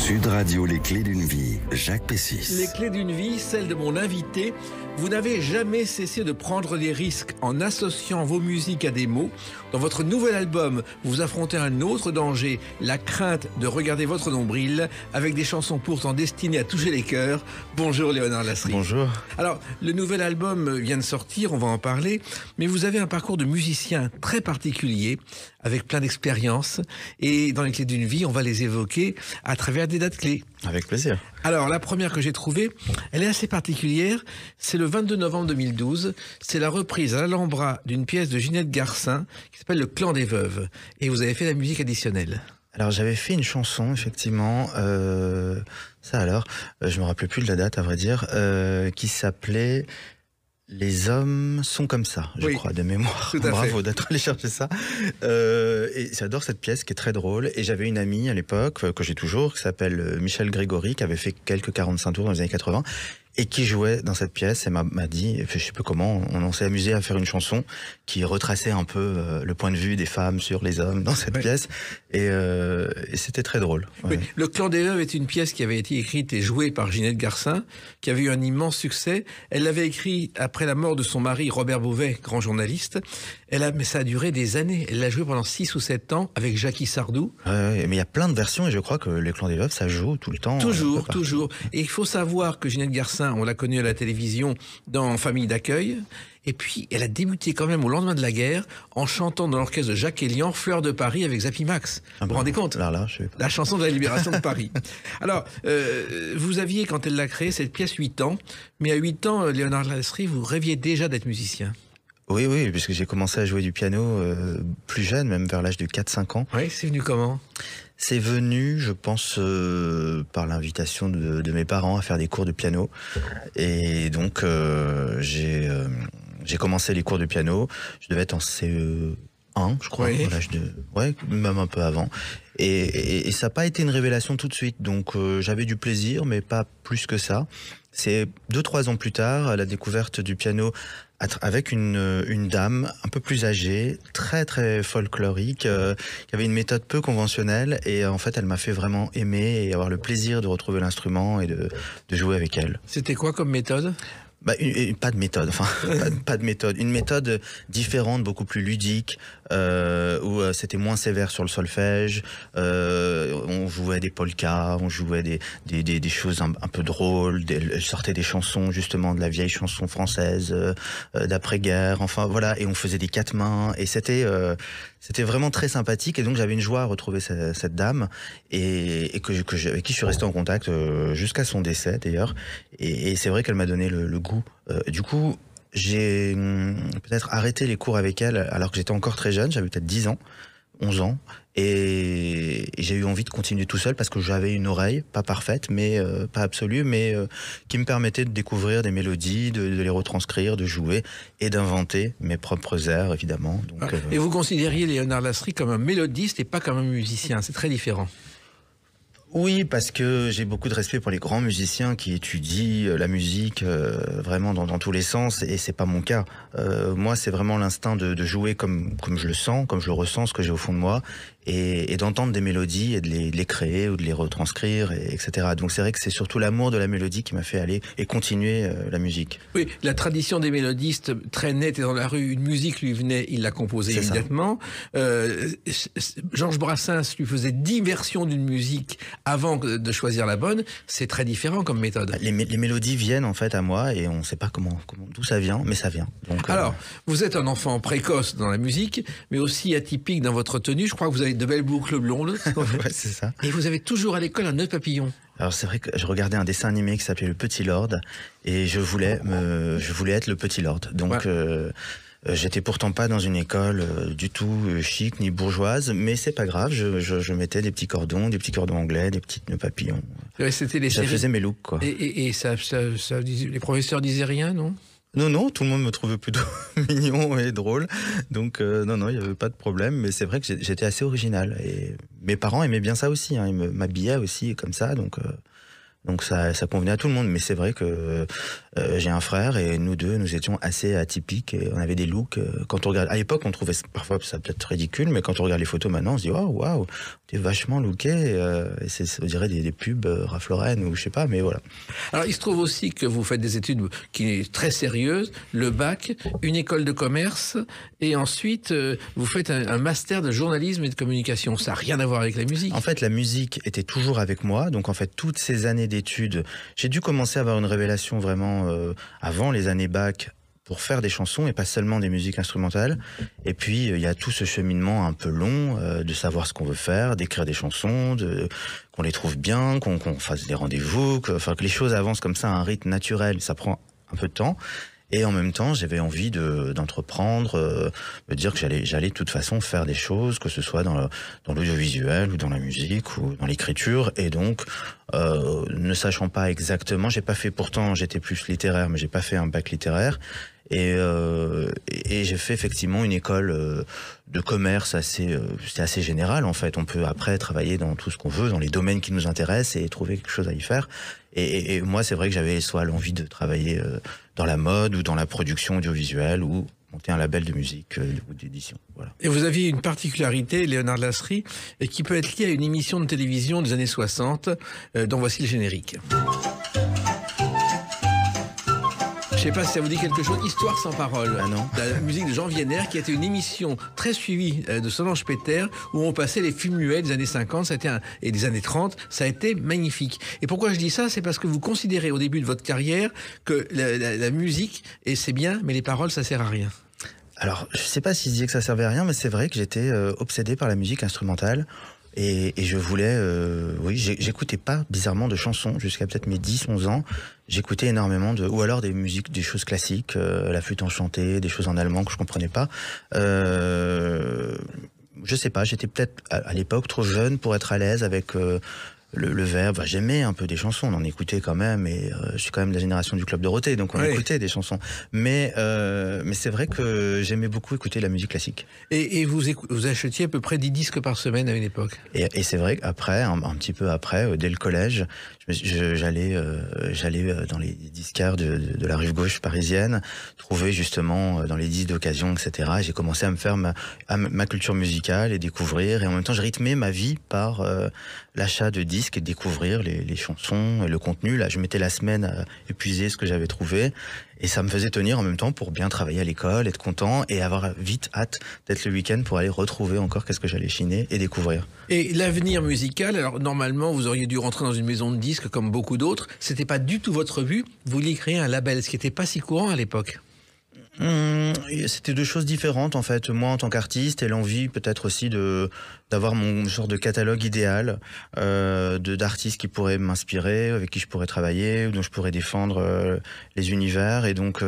Sud Radio, les clés d'une vie, Jacques Pessis. Les clés d'une vie, celle de mon invité. Vous n'avez jamais cessé de prendre des risques en associant vos musiques à des mots. Dans votre nouvel album, vous affrontez un autre danger, la crainte de regarder votre nombril, avec des chansons pourtant destinées à toucher les cœurs. Bonjour Léonard Lasry. Bonjour. Alors, le nouvel album vient de sortir, on va en parler, mais vous avez un parcours de musicien très particulier, avec plein d'expériences, et dans les clés d'une vie, on va les évoquer à travers des dates clés. Avec plaisir. Alors, la première que j'ai trouvée, elle est assez particulière. C'est le 22 novembre 2012. C'est la reprise à l'Alhambra d'une pièce de Ginette Garcin qui s'appelle Le Clan des Veuves. Et vous avez fait la musique additionnelle. Alors, j'avais fait une chanson, effectivement, je me rappelais plus de la date, à vrai dire, qui s'appelait Les hommes sont comme ça, je crois, de mémoire. Bravo d'être allé chercher ça. Et j'adore cette pièce qui est très drôle. Et j'avais une amie à l'époque, que j'ai toujours, qui s'appelle Michel Grégory, qui avait fait quelques 45 tours dans les années 80, et qui jouait dans cette pièce et m'a dit, je sais plus comment, on s'est amusé à faire une chanson qui retraçait un peu le point de vue des femmes sur les hommes dans cette pièce. Et c'était très drôle. Ouais. Oui. Le Clan des Veuves est une pièce qui avait été écrite et jouée par Ginette Garcin, qui avait eu un immense succès. Elle l'avait écrit après la mort de son mari, Robert Beauvais, grand journaliste. Mais ça a duré des années. Elle l'a joué pendant 6 ou 7 ans avec Jackie Sardou. Mais il y a plein de versions et je crois que le Clan des Veuves, ça joue tout le temps. Toujours. Et il faut savoir que Ginette Garcin, on l'a connue à la télévision dans Famille d'accueil. Et puis, elle a débuté quand même au lendemain de la guerre en chantant dans l'orchestre de Jacques Elian, Fleur de Paris avec Zappy Max. Vous vous rendez compte? La chanson de la libération de Paris. Alors, vous aviez, quand elle l'a créée, cette pièce 8 ans. Mais à 8 ans, Léonard Lasry, vous rêviez déjà d'être musicien. Oui, puisque j'ai commencé à jouer du piano plus jeune, même vers l'âge de 4-5 ans. Oui, c'est venu comment ? C'est venu, je pense, par l'invitation de mes parents à faire des cours de piano. Et donc, j'ai commencé les cours de piano. Je devais être en CE1, je crois, à l'âge de... Ouais, même un peu avant. Et ça n'a pas été une révélation tout de suite. Donc, j'avais du plaisir, mais pas plus que ça. C'est 2-3 ans plus tard, à la découverte du piano avec une dame un peu plus âgée, très très folklorique, qui avait une méthode peu conventionnelle, et en fait elle m'a fait vraiment aimer et avoir le plaisir de retrouver l'instrument et de jouer avec elle. C'était quoi comme méthode ? Pas de méthode, pas de méthode. Une méthode différente, beaucoup plus ludique, où c'était moins sévère sur le solfège. On jouait des polkas, on jouait des choses un peu drôles. Elle sortait des chansons, justement, de la vieille chanson française d'après-guerre. Enfin voilà, et on faisait des 4 mains. Et c'était vraiment très sympathique. Et donc j'avais une joie à retrouver cette dame et avec qui je suis resté en contact jusqu'à son décès d'ailleurs. Et c'est vrai qu'elle m'a donné le goût. Du coup, j'ai peut-être arrêté les cours avec elle alors que j'étais encore très jeune, j'avais peut-être 10 ans, 11 ans, et j'ai eu envie de continuer tout seul parce que j'avais une oreille, pas parfaite, mais pas absolue, mais qui me permettait de découvrir des mélodies, de les retranscrire, de jouer et d'inventer mes propres airs, évidemment. Donc, Et vous considériez Léonard Lasry comme un mélodiste et pas comme un musicien, c'est très différent. Oui, parce que j'ai beaucoup de respect pour les grands musiciens qui étudient la musique vraiment dans tous les sens, et c'est pas mon cas. Moi, c'est vraiment l'instinct de jouer comme je le sens, comme je le ressens, ce que j'ai au fond de moi, et d'entendre des mélodies et de les créer ou de les retranscrire, etc. Donc c'est vrai que c'est surtout l'amour de la mélodie qui m'a fait aller et continuer la musique. Oui, la tradition des mélodistes traînait dans la rue, une musique lui venait, il la composait immédiatement. Georges Brassens lui faisait 10 versions d'une musique avant de choisir la bonne. C'est très différent comme méthode. Les mélodies viennent en fait à moi et on ne sait pas d'où ça vient, mais ça vient. Donc, alors, vous êtes un enfant précoce dans la musique, mais aussi atypique dans votre tenue. Je crois que vous avez de belles boucles blondes. Ouais, c'est ça. Et vous avez toujours à l'école un nœud papillon. Alors c'est vrai que je regardais un dessin animé qui s'appelait Le Petit Lord et je voulais être le Petit Lord. Donc j'étais pourtant pas dans une école du tout chic ni bourgeoise, mais c'est pas grave, je mettais des petits cordons anglais, des petites nœuds papillons. C'était les ça faisait mes looks, quoi. Et les professeurs disaient rien, non ? Non, tout le monde me trouvait plutôt mignon et drôle. Donc non, il n'y avait pas de problème. Mais c'est vrai que j'étais assez original. Et mes parents aimaient bien ça aussi. Ils m'habillaient aussi comme ça. Donc Donc ça convenait à tout le monde. Mais c'est vrai que j'ai un frère et nous deux, nous étions assez atypiques et on avait des looks. Quand on regarde, à l'époque, on trouvait parfois ça peut-être ridicule, mais quand on regarde les photos maintenant, on se dit waouh, t'es vachement looké. Et on dirait des pubs Ralph Lauren ou je sais pas, mais voilà. Alors il se trouve aussi que vous faites des études qui sont très sérieuses, le bac, une école de commerce, et ensuite vous faites un master de journalisme et de communication. Ça n'a rien à voir avec la musique. En fait, la musique était toujours avec moi. Donc, en fait, toutes ces années d'études, j'ai dû commencer à avoir une révélation vraiment avant les années bac pour faire des chansons et pas seulement des musiques instrumentales. Et puis, il y a tout ce cheminement un peu long de savoir ce qu'on veut faire, d'écrire des chansons, qu'on les trouve bien, qu'on fasse des rendez-vous, que les choses avancent comme ça à un rythme naturel. Ça prend un peu de temps. Et en même temps, j'avais envie d'entreprendre, me dire que j'allais de toute façon faire des choses, que ce soit dans l'audiovisuel ou dans la musique ou dans l'écriture. Et donc, ne sachant pas exactement, pourtant j'étais plus littéraire, mais j'ai pas fait un bac littéraire. Et j'ai fait effectivement une école de commerce c'est assez général en fait. On peut après travailler dans tout ce qu'on veut, dans les domaines qui nous intéressent et trouver quelque chose à y faire. Et moi, c'est vrai que j'avais soit l'envie de travailler dans la mode ou dans la production audiovisuelle ou monter un label de musique ou d'édition. Voilà. Et vous aviez une particularité, Léonard Lasserie, qui peut être liée à une émission de télévision des années 60, dont voici le générique. Je ne sais pas si ça vous dit quelque chose, Histoire sans parole. Ah non. La musique de Jean Vienner, qui était une émission très suivie de Solange Petter, où on passait les films muets des années 50 et des années 30. Ça a été magnifique. Et pourquoi je dis ça? C'est parce que vous considérez au début de votre carrière que la musique, et c'est bien, mais les paroles, ça sert à rien. Alors, je sais pas si je disais que ça servait à rien, mais c'est vrai que j'étais obsédé par la musique instrumentale. Et je voulais... j'écoutais pas, bizarrement, de chansons jusqu'à peut-être mes 10-11 ans. J'écoutais énormément ou alors des musiques, des choses classiques, la flûte enchantée, des choses en allemand que je comprenais pas. Je sais pas, j'étais peut-être à l'époque trop jeune pour être à l'aise avec... le verbe, j'aimais un peu des chansons, on en écoutait quand même, et je suis quand même de la génération du Club Dorothée, donc on écoutait des chansons. Mais c'est vrai que j'aimais beaucoup écouter la musique classique. Et vous achetiez à peu près 10 disques par semaine à une époque. Et c'est vrai qu'après, un petit peu après, dès le collège, j'allais dans les disquaires de la rive gauche parisienne, trouver justement dans les disques d'occasion, etc. Et j'ai commencé à me faire ma culture musicale et découvrir, et en même temps, je rythmais ma vie par l'achat de disques et découvrir les chansons et le contenu. Là, je mettais la semaine à épuiser ce que j'avais trouvé et ça me faisait tenir en même temps pour bien travailler à l'école, être content et avoir vite hâte d'être le week-end pour aller retrouver encore qu'est-ce que j'allais chiner et découvrir. Et l'avenir musical, alors normalement vous auriez dû rentrer dans une maison de disques comme beaucoup d'autres, c'était pas du tout votre but, vous vouliez créer un label, ce qui n'était pas si courant à l'époque. C'était deux choses différentes en fait. Moi en tant qu'artiste et l'envie peut-être aussi d'avoir mon genre de catalogue idéal d'artistes qui pourraient m'inspirer, avec qui je pourrais travailler, dont je pourrais défendre les univers. Et donc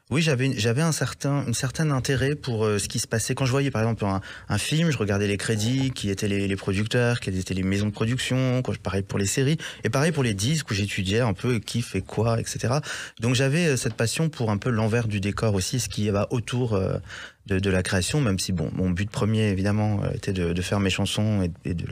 oui, j'avais un certain intérêt pour ce qui se passait. Quand je voyais par exemple un film, je regardais les crédits, qui étaient les producteurs, qui étaient les maisons de production, pareil pour les séries, et pareil pour les disques où j'étudiais un peu qui fait quoi, etc. Donc j'avais cette passion pour un peu l'envers du décor aussi, ce qui va autour de la création, même si bon, mon but premier évidemment était de faire mes chansons et de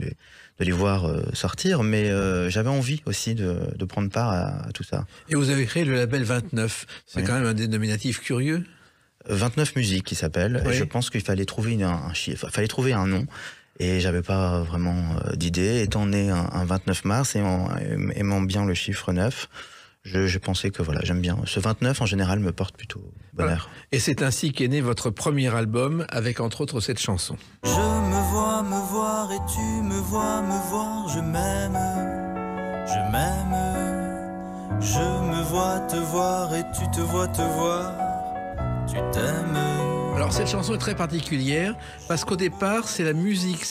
les voir sortir, mais j'avais envie aussi de prendre part à tout ça. Et vous avez créé le label 29, c'est quand même un dénominatif curieux. 29 musiques qui s'appelle, et je pense qu'il fallait trouver un chiffre, il fallait trouver un nom, et j'avais pas vraiment d'idée, étant né un 29 mars et aimant bien le chiffre 9. Je pensais que voilà, j'aime bien. Ce 29, en général, me porte plutôt bonheur. Voilà. Et c'est ainsi qu'est né votre premier album, avec entre autres cette chanson. Je me voir et tu me voir, je m'aime, je m'aime. Je me vois te voir et tu te vois, tu t'aimes. Alors cette chanson est très particulière parce qu'au départ c'est la musique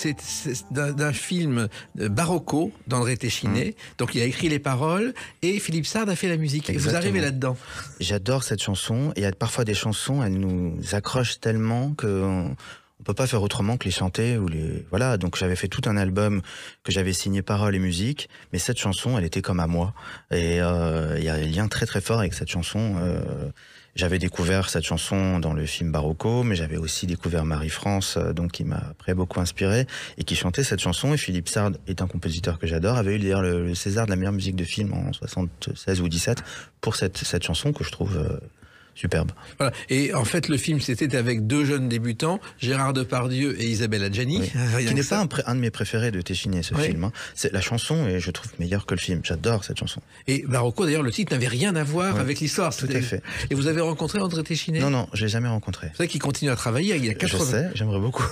d'un film Barocco d'André Téchiné. Donc il a écrit les paroles et Philippe Sard a fait la musique. Exactement. Et vous arrivez là-dedans. J'adore cette chanson et il y a parfois des chansons, elles nous accrochent tellement qu'on peut pas faire autrement que les chanter ou voilà. Donc j'avais fait tout un album que j'avais signé paroles et musique, mais cette chanson elle était comme à moi et il y a un lien très très fort avec cette chanson. J'avais découvert cette chanson dans le film Barocco, mais j'avais aussi découvert Marie-France, donc qui m'a après beaucoup inspiré et qui chantait cette chanson. Et Philippe Sard est un compositeur que j'adore, avait eu d'ailleurs le César de la meilleure musique de film en 76 ou 17 pour cette chanson que je trouve superbe. Voilà. Et en fait, le film, c'était avec deux jeunes débutants, Gérard Depardieu et Isabelle Adjani. Oui. Qui n'est pas un de mes préférés de Téchiné, ce film. Hein. C'est la chanson, et je trouve meilleure que le film. J'adore cette chanson. Et Barocco, d'ailleurs, le titre n'avait rien à voir avec l'histoire. Tout à fait. Et vous avez rencontré André Téchiné? Non, je l'ai jamais rencontré. C'est vrai qu'il continue à travailler, il a 80 ans. Je sais, j'aimerais beaucoup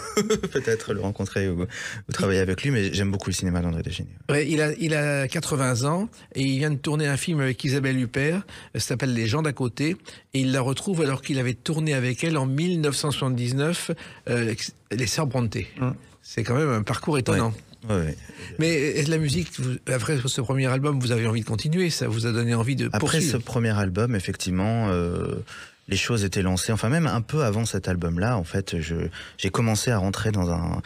peut-être le rencontrer ou travailler avec lui, mais j'aime beaucoup le cinéma d'André Téchiné. Ouais, il a 80 ans et il vient de tourner un film avec Isabelle Huppert, ça s'appelle Les gens d'à côté, et il la retrouve alors qu'il avait tourné avec elle en 1979, Les Sœurs Brontë. C'est quand même un parcours étonnant. Ouais. Mais la musique, après ce premier album, vous avez envie de continuer, ça vous a donné envie de poursuivre. Après ce premier album, effectivement, les choses étaient lancées. Enfin, même un peu avant cet album-là, en fait, j'ai commencé à rentrer dans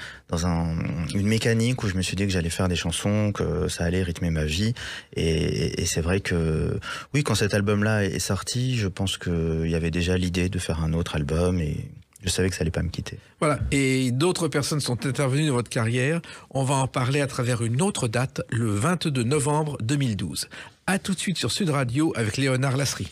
une mécanique où je me suis dit que j'allais faire des chansons, que ça allait rythmer ma vie. Et c'est vrai que, oui, quand cet album-là est sorti, je pense qu'il y avait déjà l'idée de faire un autre album et je savais que ça allait pas me quitter. Voilà. Et d'autres personnes sont intervenues dans votre carrière. On va en parler à travers une autre date, le 22 novembre 2012. À tout de suite sur Sud Radio avec Léonard Lasserie.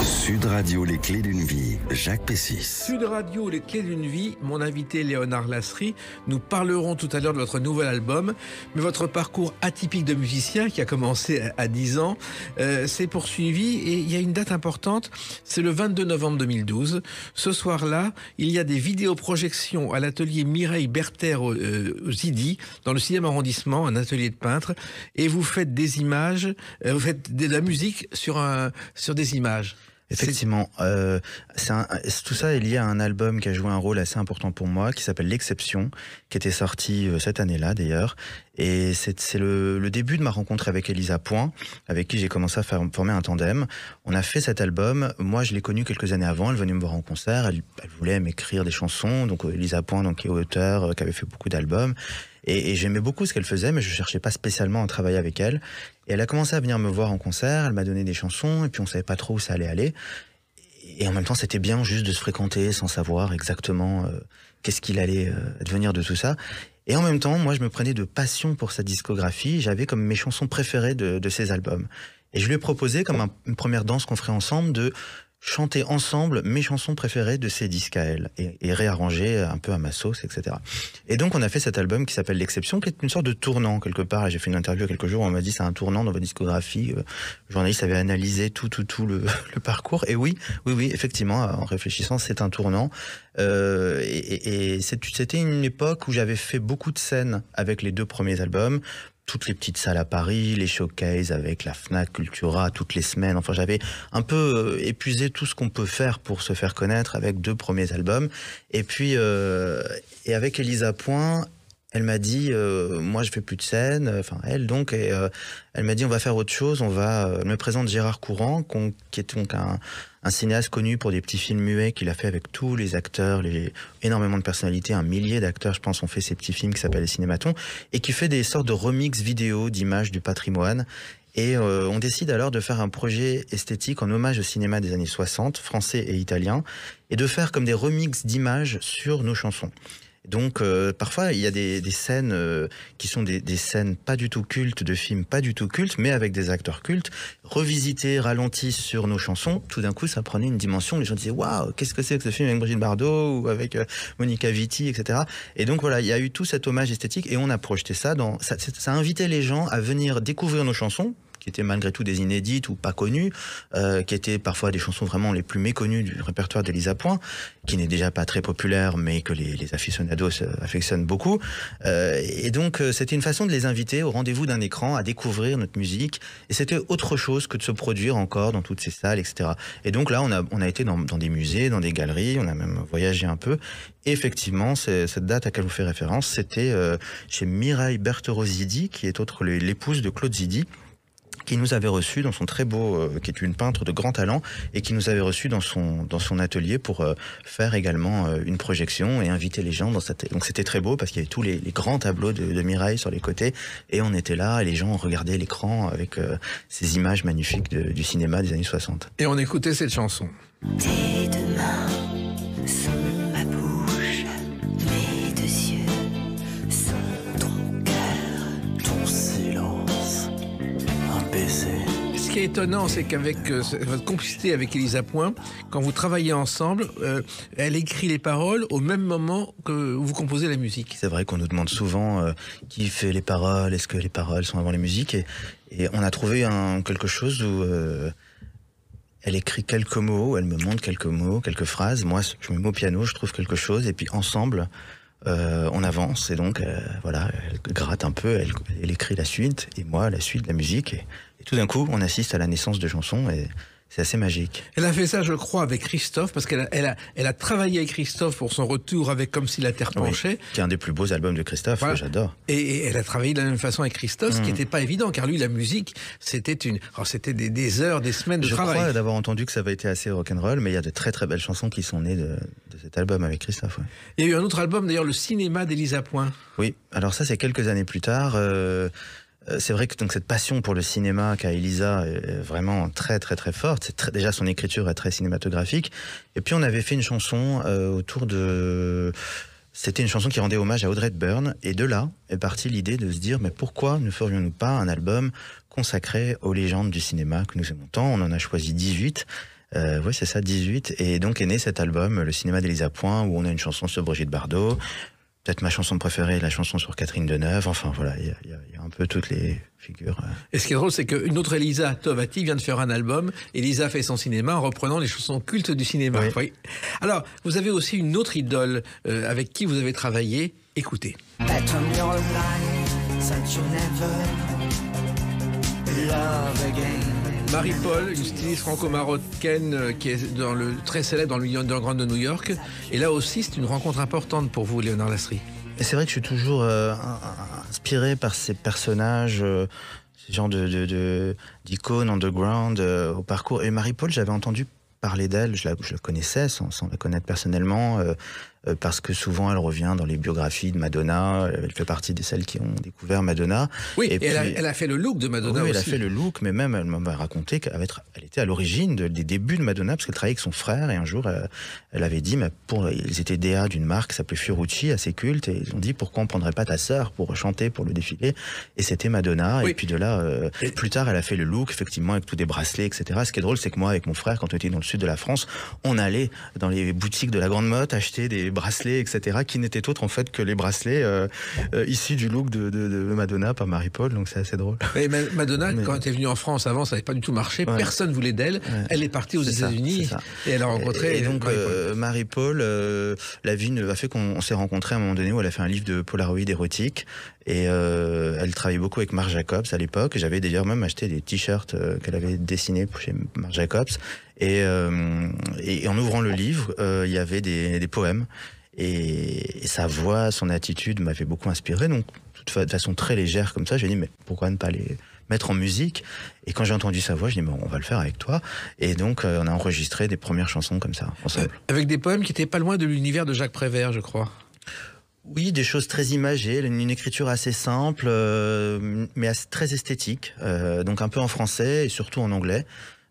Sud Radio, les clés d'une vie, Jacques Pessis. Sud Radio, les clés d'une vie, mon invité Léonard Lasserie. Nous parlerons tout à l'heure de votre nouvel album, mais votre parcours atypique de musicien qui a commencé à 10 ans s'est poursuivi et il y a une date importante, c'est le 22 novembre 2012. Ce soir-là, il y a des vidéoprojections à l'atelier Mireille Berther au Zidi, dans le 6e arrondissement, un atelier de peintre, et vous faites des images, vous faites de la musique sur des images. Effectivement, tout ça est lié à un album qui a joué un rôle assez important pour moi, qui s'appelle L'Exception, qui était sorti cette année-là d'ailleurs. Et c'est le début de ma rencontre avec Elisa Point, avec qui j'ai commencé à former un tandem. On a fait cet album. Moi, je l'ai connue quelques années avant. Elle venait me voir en concert. Elle voulait m'écrire des chansons. Donc Elisa Point, donc, qui est auteure, qui avait fait beaucoup d'albums. Et j'aimais beaucoup ce qu'elle faisait, mais je cherchais pas spécialement à travailler avec elle. Et elle a commencé à venir me voir en concert, elle m'a donné des chansons, et puis on savait pas trop où ça allait aller. Et en même temps, c'était bien juste de se fréquenter sans savoir exactement qu'est-ce qu'il allait advenir de tout ça. Et en même temps, moi, je me prenais de passion pour sa discographie. J'avais comme mes chansons préférées de ses albums. Et je lui ai proposé, comme une première danse qu'on ferait ensemble, de chanter ensemble mes chansons préférées de ses disques à elle et réarranger un peu à ma sauce, etc. Et donc on a fait cet album qui s'appelle L'Exception, qui est une sorte de tournant quelque part. Et j'ai fait une interview il y a quelques jours où on m'a dit c'est un tournant dans votre discographie. Le journaliste avait analysé tout le parcours. Et oui, effectivement, en réfléchissant, c'est un tournant. Et c'était une époque où j'avais fait beaucoup de scènes avec les deux premiers albums. Toutes les petites salles à Paris, les showcases avec la Fnac, Cultura, toutes les semaines. Enfin, j'avais un peu épuisé tout ce qu'on peut faire pour se faire connaître avec deux premiers albums. Et puis, et avec Elisa Point, elle m'a dit, moi je fais plus de scène, enfin elle donc, et elle m'a dit on va faire autre chose, elle me présente Gérard Courant, qui est donc un cinéaste connu pour des petits films muets qu'il a fait avec tous les acteurs, énormément de personnalités, un millier d'acteurs, je pense, ont fait ces petits films qui s'appellent les cinématons, et qui fait des sortes de remix vidéo d'images du patrimoine. Et on décide alors de faire un projet esthétique en hommage au cinéma des années 60, français et italien, et de faire comme des remixes d'images sur nos chansons. Donc parfois il y a des scènes qui sont des scènes pas du tout cultes, de films pas du tout cultes, mais avec des acteurs cultes, revisitées, ralenties sur nos chansons. Tout d'un coup ça prenait une dimension, les gens disaient waouh, qu'est-ce que c'est que ce film avec Brigitte Bardot ou avec Monica Vitti, etc. Et donc voilà, il y a eu tout cet hommage esthétique et on a projeté ça ça a invité les gens à venir découvrir nos chansons, qui étaient malgré tout des inédites ou pas connues, qui étaient parfois des chansons vraiment les plus méconnues du répertoire d'Elisa Point, qui n'est déjà pas très populaire, mais que les aficionados affectionnent beaucoup. Et donc, c'était une façon de les inviter au rendez-vous d'un écran, à découvrir notre musique. Et c'était autre chose que de se produire encore dans toutes ces salles, etc. Et donc là, on a été dans des musées, dans des galeries, on a même voyagé un peu. Et effectivement, cette date à laquelle vous faites référence, c'était chez Mireille Berther Zidi, qui est l'épouse de Claude Zidi, qui nous avait reçus dans son très beau, qui est une peintre de grand talent, et qui nous avait reçus dans son atelier pour faire également une projection et inviter les gens dans cette... Donc c'était très beau parce qu'il y avait tous les grands tableaux de Mireille sur les côtés, et on était là et les gens regardaient l'écran avec ces images magnifiques du cinéma des années 60. Et on écoutait cette chanson. Tes deux mains sont ma bouche, mes deux yeux sont ton cœur, Ton silence, un baiser. Ce qui est étonnant, c'est qu'avec votre complicité avec Elisa Point, quand vous travaillez ensemble, elle écrit les paroles au même moment que vous composez la musique. C'est vrai qu'on nous demande souvent qui fait les paroles, est-ce que les paroles sont avant les musiques, et on a trouvé quelque chose où elle écrit quelques mots, elle me montre quelques mots, quelques phrases, moi je me mets au piano, je trouve quelque chose, et puis ensemble on avance, et donc voilà, elle gratte un peu, elle écrit la suite, et moi la suite de la musique, et tout d'un coup on assiste à la naissance de chansons, et c'est assez magique. Elle a fait ça, je crois, avec Christophe, parce qu'elle a travaillé avec Christophe pour son retour avec Comme si la terre penchait. Oui, qui est un des plus beaux albums de Christophe, Voilà. que j'adore. Et elle a travaillé de la même façon avec Christophe, ce qui n'était pas évident, car lui, la musique, c'était des heures, des semaines de travail. Je crois d'avoir entendu que ça avait été assez rock'n'roll, mais il y a de très très belles chansons qui sont nées de cet album avec Christophe. Ouais. Il y a eu un autre album, d'ailleurs, Le cinéma d'Elisa Point. Oui, alors ça c'est quelques années plus tard. C'est vrai que donc cette passion pour le cinéma qu'a Elisa est vraiment très très très forte. Déjà son écriture est très cinématographique. Et puis on avait fait une chanson autour de... C'était une chanson qui rendait hommage à Audrey Hepburn. Et de là est partie l'idée de se dire, mais pourquoi ne ferions-nous pas un album consacré aux légendes du cinéma que nous aimons tant? On en a choisi 18. Oui, c'est ça, 18. Et donc est né cet album, Le cinéma d'Elisa Point, où on a une chanson sur Brigitte Bardot. Peut-être ma chanson préférée, la chanson sur Catherine Deneuve. Enfin voilà, il y a un peu toutes les figures. Et ce qui est drôle, c'est qu'une autre Elisa, Tovati, vient de faire un album. Elisa fait son cinéma en reprenant les chansons cultes du cinéma. Oui. Oui. Alors, vous avez aussi une autre idole avec qui vous avez travaillé. Écoutez. Bet on your life that you'll never love again. Marie-Paul, une styliste franco-marocaine qui est très célèbre dans le milieu underground de New York. Et là aussi, c'est une rencontre importante pour vous, Léonard Lasserie. Et c'est vrai que je suis toujours inspiré par ces personnages, ces genres d'icônes underground au parcours. Et Marie-Paul, j'avais entendu parler d'elle, je la connaissais sans la connaître personnellement, parce que souvent elle revient dans les biographies de Madonna, elle fait partie de celles qui ont découvert Madonna. Oui, et puis, elle a fait le look de Madonna oui, aussi. elle a fait le look, mais même elle m'a raconté qu'elle était à l'origine des débuts de Madonna, parce qu'elle travaillait avec son frère, et un jour elle avait dit, mais ils étaient DA d'une marque qui s'appelait Fiorucci, assez culte, et ils ont dit pourquoi on prendrait pas ta sœur pour chanter pour le défilé, et c'était Madonna. Oui. Et puis de là, plus tard elle a fait le look, effectivement, avec tous des bracelets, etc. Ce qui est drôle, c'est que moi, avec mon frère, quand on était dans le sud de la France, on allait dans les boutiques de la Grande Motte acheter des bracelets, etc., qui n'étaient autres en fait que les bracelets issus du look de Madonna par Marie-Paul, donc c'est assez drôle. Et Madonna, quand elle est venue en France avant, ça n'avait pas du tout marché, Ouais. Personne voulait d'elle, Ouais. Elle est partie aux C'est ça, États-Unis c'est ça. et elle a rencontré Et donc Marie-Paul. Marie-Paul, la vie a fait qu'on s'est rencontrés à un moment donné où elle a fait un livre de Polaroid érotique, et elle travaillait beaucoup avec Marc Jacobs à l'époque. J'avais d'ailleurs même acheté des t-shirts qu'elle avait dessinés chez Marc Jacobs, et en ouvrant le livre, il y avait des poèmes, et sa voix, son attitude m'avait beaucoup inspiré, donc de façon très légère comme ça, j'ai dit mais pourquoi ne pas les mettre en musique? Et quand j'ai entendu sa voix, je dis bon, on va le faire avec toi, et donc on a enregistré des premières chansons comme ça ensemble. Avec des poèmes qui n'étaient pas loin de l'univers de Jacques Prévert, je crois. Oui, des choses très imagées, une écriture assez simple, mais très esthétique, donc un peu en français et surtout en anglais,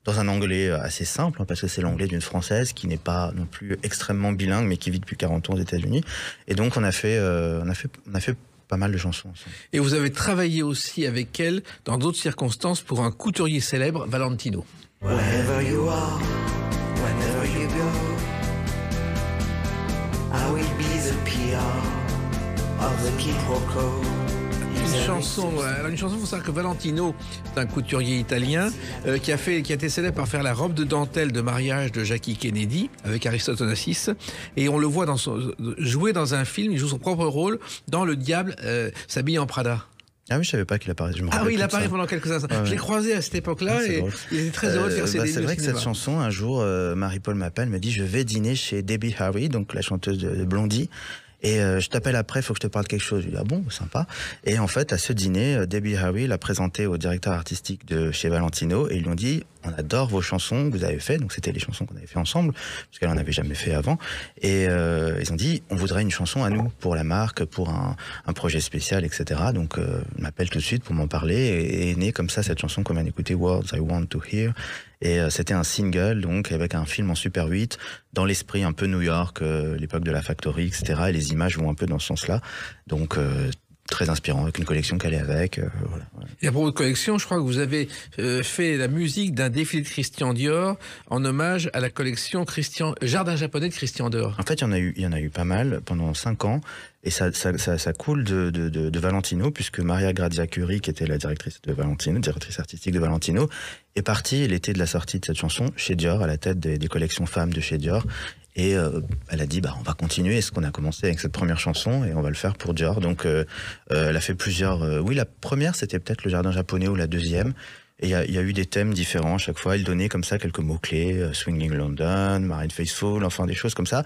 dans un anglais assez simple, hein, parce que c'est l'anglais d'une Française qui n'est pas non plus extrêmement bilingue, mais qui vit depuis 40 ans aux États-Unis. Et donc on a fait pas mal de chansons ensemble. Et vous avez travaillé aussi avec elle dans d'autres circonstances pour un couturier célèbre, Valentino. Wherever you are, whenever you go, I will be the PR of the quiproquo. Une chanson, faut savoir que Valentino, c'est un couturier italien qui a été célèbre par faire la robe de dentelle de mariage de Jackie Kennedy avec Aristote Onassis, et on le voit jouer dans un film, il joue son propre rôle dans Le Diable s'habille en Prada. Ah oui, je savais pas qu'il apparaissait. Ah oui, il apparaît pendant quelques instants. Ouais. Je l'ai croisé à cette époque-là, et drôle. il était très heureux de faire ses débuts C'est vrai au que cinéma. cette chanson, un jour, Marie-Paul m'appelle, me dit je vais dîner chez Debbie Harry, donc la chanteuse de Blondie. Et je t'appelle après, il faut que je te parle de quelque chose. Je lui dis, ah bon, sympa. Et en fait, à ce dîner, Debbie Harry l'a présenté au directeur artistique de chez Valentino et ils lui ont dit, on adore vos chansons que vous avez fait. Donc c'était les chansons qu'on avait fait ensemble, parce qu'elle en avait jamais fait avant. Et ils ont dit, on voudrait une chanson à nous pour la marque, pour un projet spécial, etc. Donc il m'appelle tout de suite pour m'en parler et est née comme ça cette chanson qu'on vient d'écouter, Words I Want to Hear. Et c'était un single, donc, avec un film en Super 8, dans l'esprit un peu New York, l'époque de la Factory, etc. Et les images vont un peu dans ce sens-là. Donc, très inspirant, avec une collection qu'elle est avec. Voilà. Et à propos de collection, je crois que vous avez fait la musique d'un défilé de Christian Dior en hommage à la collection Jardin japonais de Christian Dior. En fait, il y en a eu pas mal pendant 5 ans. Et ça coule de Valentino, puisque Maria Grazia Curie, qui était la directrice de Valentino, directrice artistique de Valentino, est partie l'été de la sortie de cette chanson chez Dior, à la tête des collections femmes de chez Dior. Et elle a dit, on va continuer ce qu'on a commencé avec cette première chanson et on va le faire pour Dior. Donc, elle a fait plusieurs... oui, la première, c'était peut-être le Jardin japonais ou la deuxième. Et il y a eu des thèmes différents à chaque fois. Il donnait comme ça quelques mots-clés, Swinging London, Married Faithful, enfin des choses comme ça.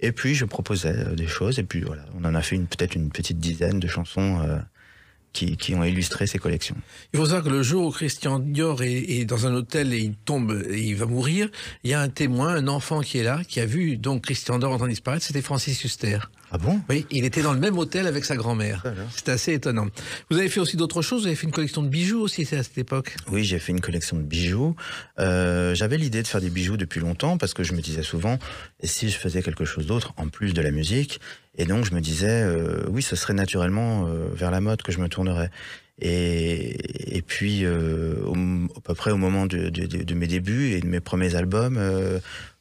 Et puis je proposais des choses. Et puis voilà, on en a fait peut-être une petite dizaine de chansons qui ont illustré ces collections. Il faut savoir que le jour où Christian Dior est dans un hôtel et il tombe et il va mourir, il y a un témoin, un enfant qui est là, qui a vu donc Christian Dior en train de disparaître, c'était Francis Huster. Ah bon? Oui, il était dans le même hôtel avec sa grand-mère. C'est assez étonnant. Vous avez fait aussi d'autres choses, vous avez fait une collection de bijoux aussi à cette époque? Oui, j'ai fait une collection de bijoux. J'avais l'idée de faire des bijoux depuis longtemps parce que je me disais souvent, et si je faisais quelque chose d'autre en plus de la musique? Et donc je me disais, oui, ce serait naturellement vers la mode que je me tournerais. Et puis, à peu près au moment de mes débuts et de mes premiers albums,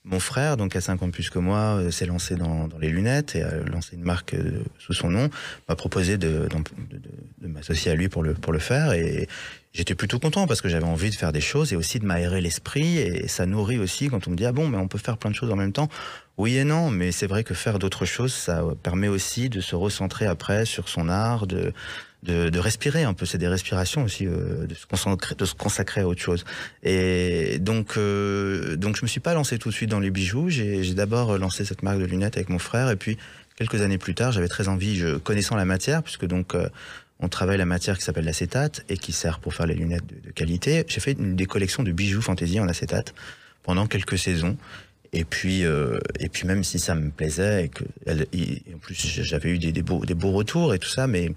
mon frère, donc à 5 ans de plus que moi, s'est lancé dans les lunettes et a lancé une marque sous son nom, m'a proposé de m'associer à lui pour le faire. Et j'étais plutôt content parce que j'avais envie de faire des choses et aussi de m'aérer l'esprit. Et ça nourrit aussi quand on me dit, ah bon, mais on peut faire plein de choses en même temps. Oui et non, mais c'est vrai que faire d'autres choses, ça permet aussi de se recentrer après sur son art, de respirer un peu, c'est des respirations aussi, de se consacrer à autre chose. Et donc je me suis pas lancé tout de suite dans les bijoux. J'ai d'abord lancé cette marque de lunettes avec mon frère, et puis quelques années plus tard, j'avais très envie, connaissant la matière, puisque donc on travaille la matière qui s'appelle l'acétate et qui sert pour faire les lunettes de qualité. J'ai fait des collections de bijoux fantaisie en acétate pendant quelques saisons. Et puis même si ça me plaisait et que en plus j'avais eu des beaux retours et tout ça, mais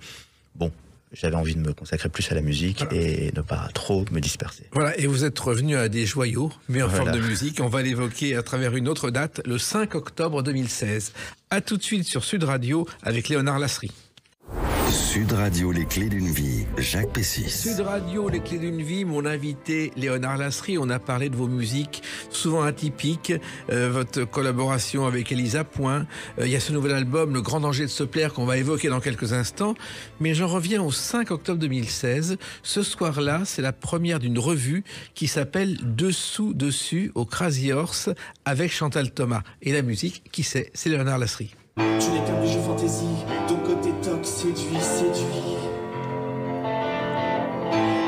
bon, j'avais envie de me consacrer plus à la musique et ne pas trop me disperser. Voilà, et vous êtes revenu à des joyaux, mais en forme de musique. On va l'évoquer à travers une autre date, le 5 octobre 2016. À tout de suite sur Sud Radio avec Léonard Lasserie. Sud Radio, les clés d'une vie, Jacques Pessis. Sud Radio, les clés d'une vie, mon invité Léonard Lasserie. On a parlé de vos musiques, souvent atypiques, votre collaboration avec Elisa Point. Il y a ce nouvel album, Le Grand Danger de se plaire, qu'on va évoquer dans quelques instants. Mais j'en reviens au 5 octobre 2016. Ce soir-là, c'est la première d'une revue qui s'appelle Dessous, Dessus, au Crazy Horse, avec Chantal Thomas. Et la musique, qui c'est Léonard Lasserie. Tu n'es qu'un bijou fantaisie, ton côté toc séduit.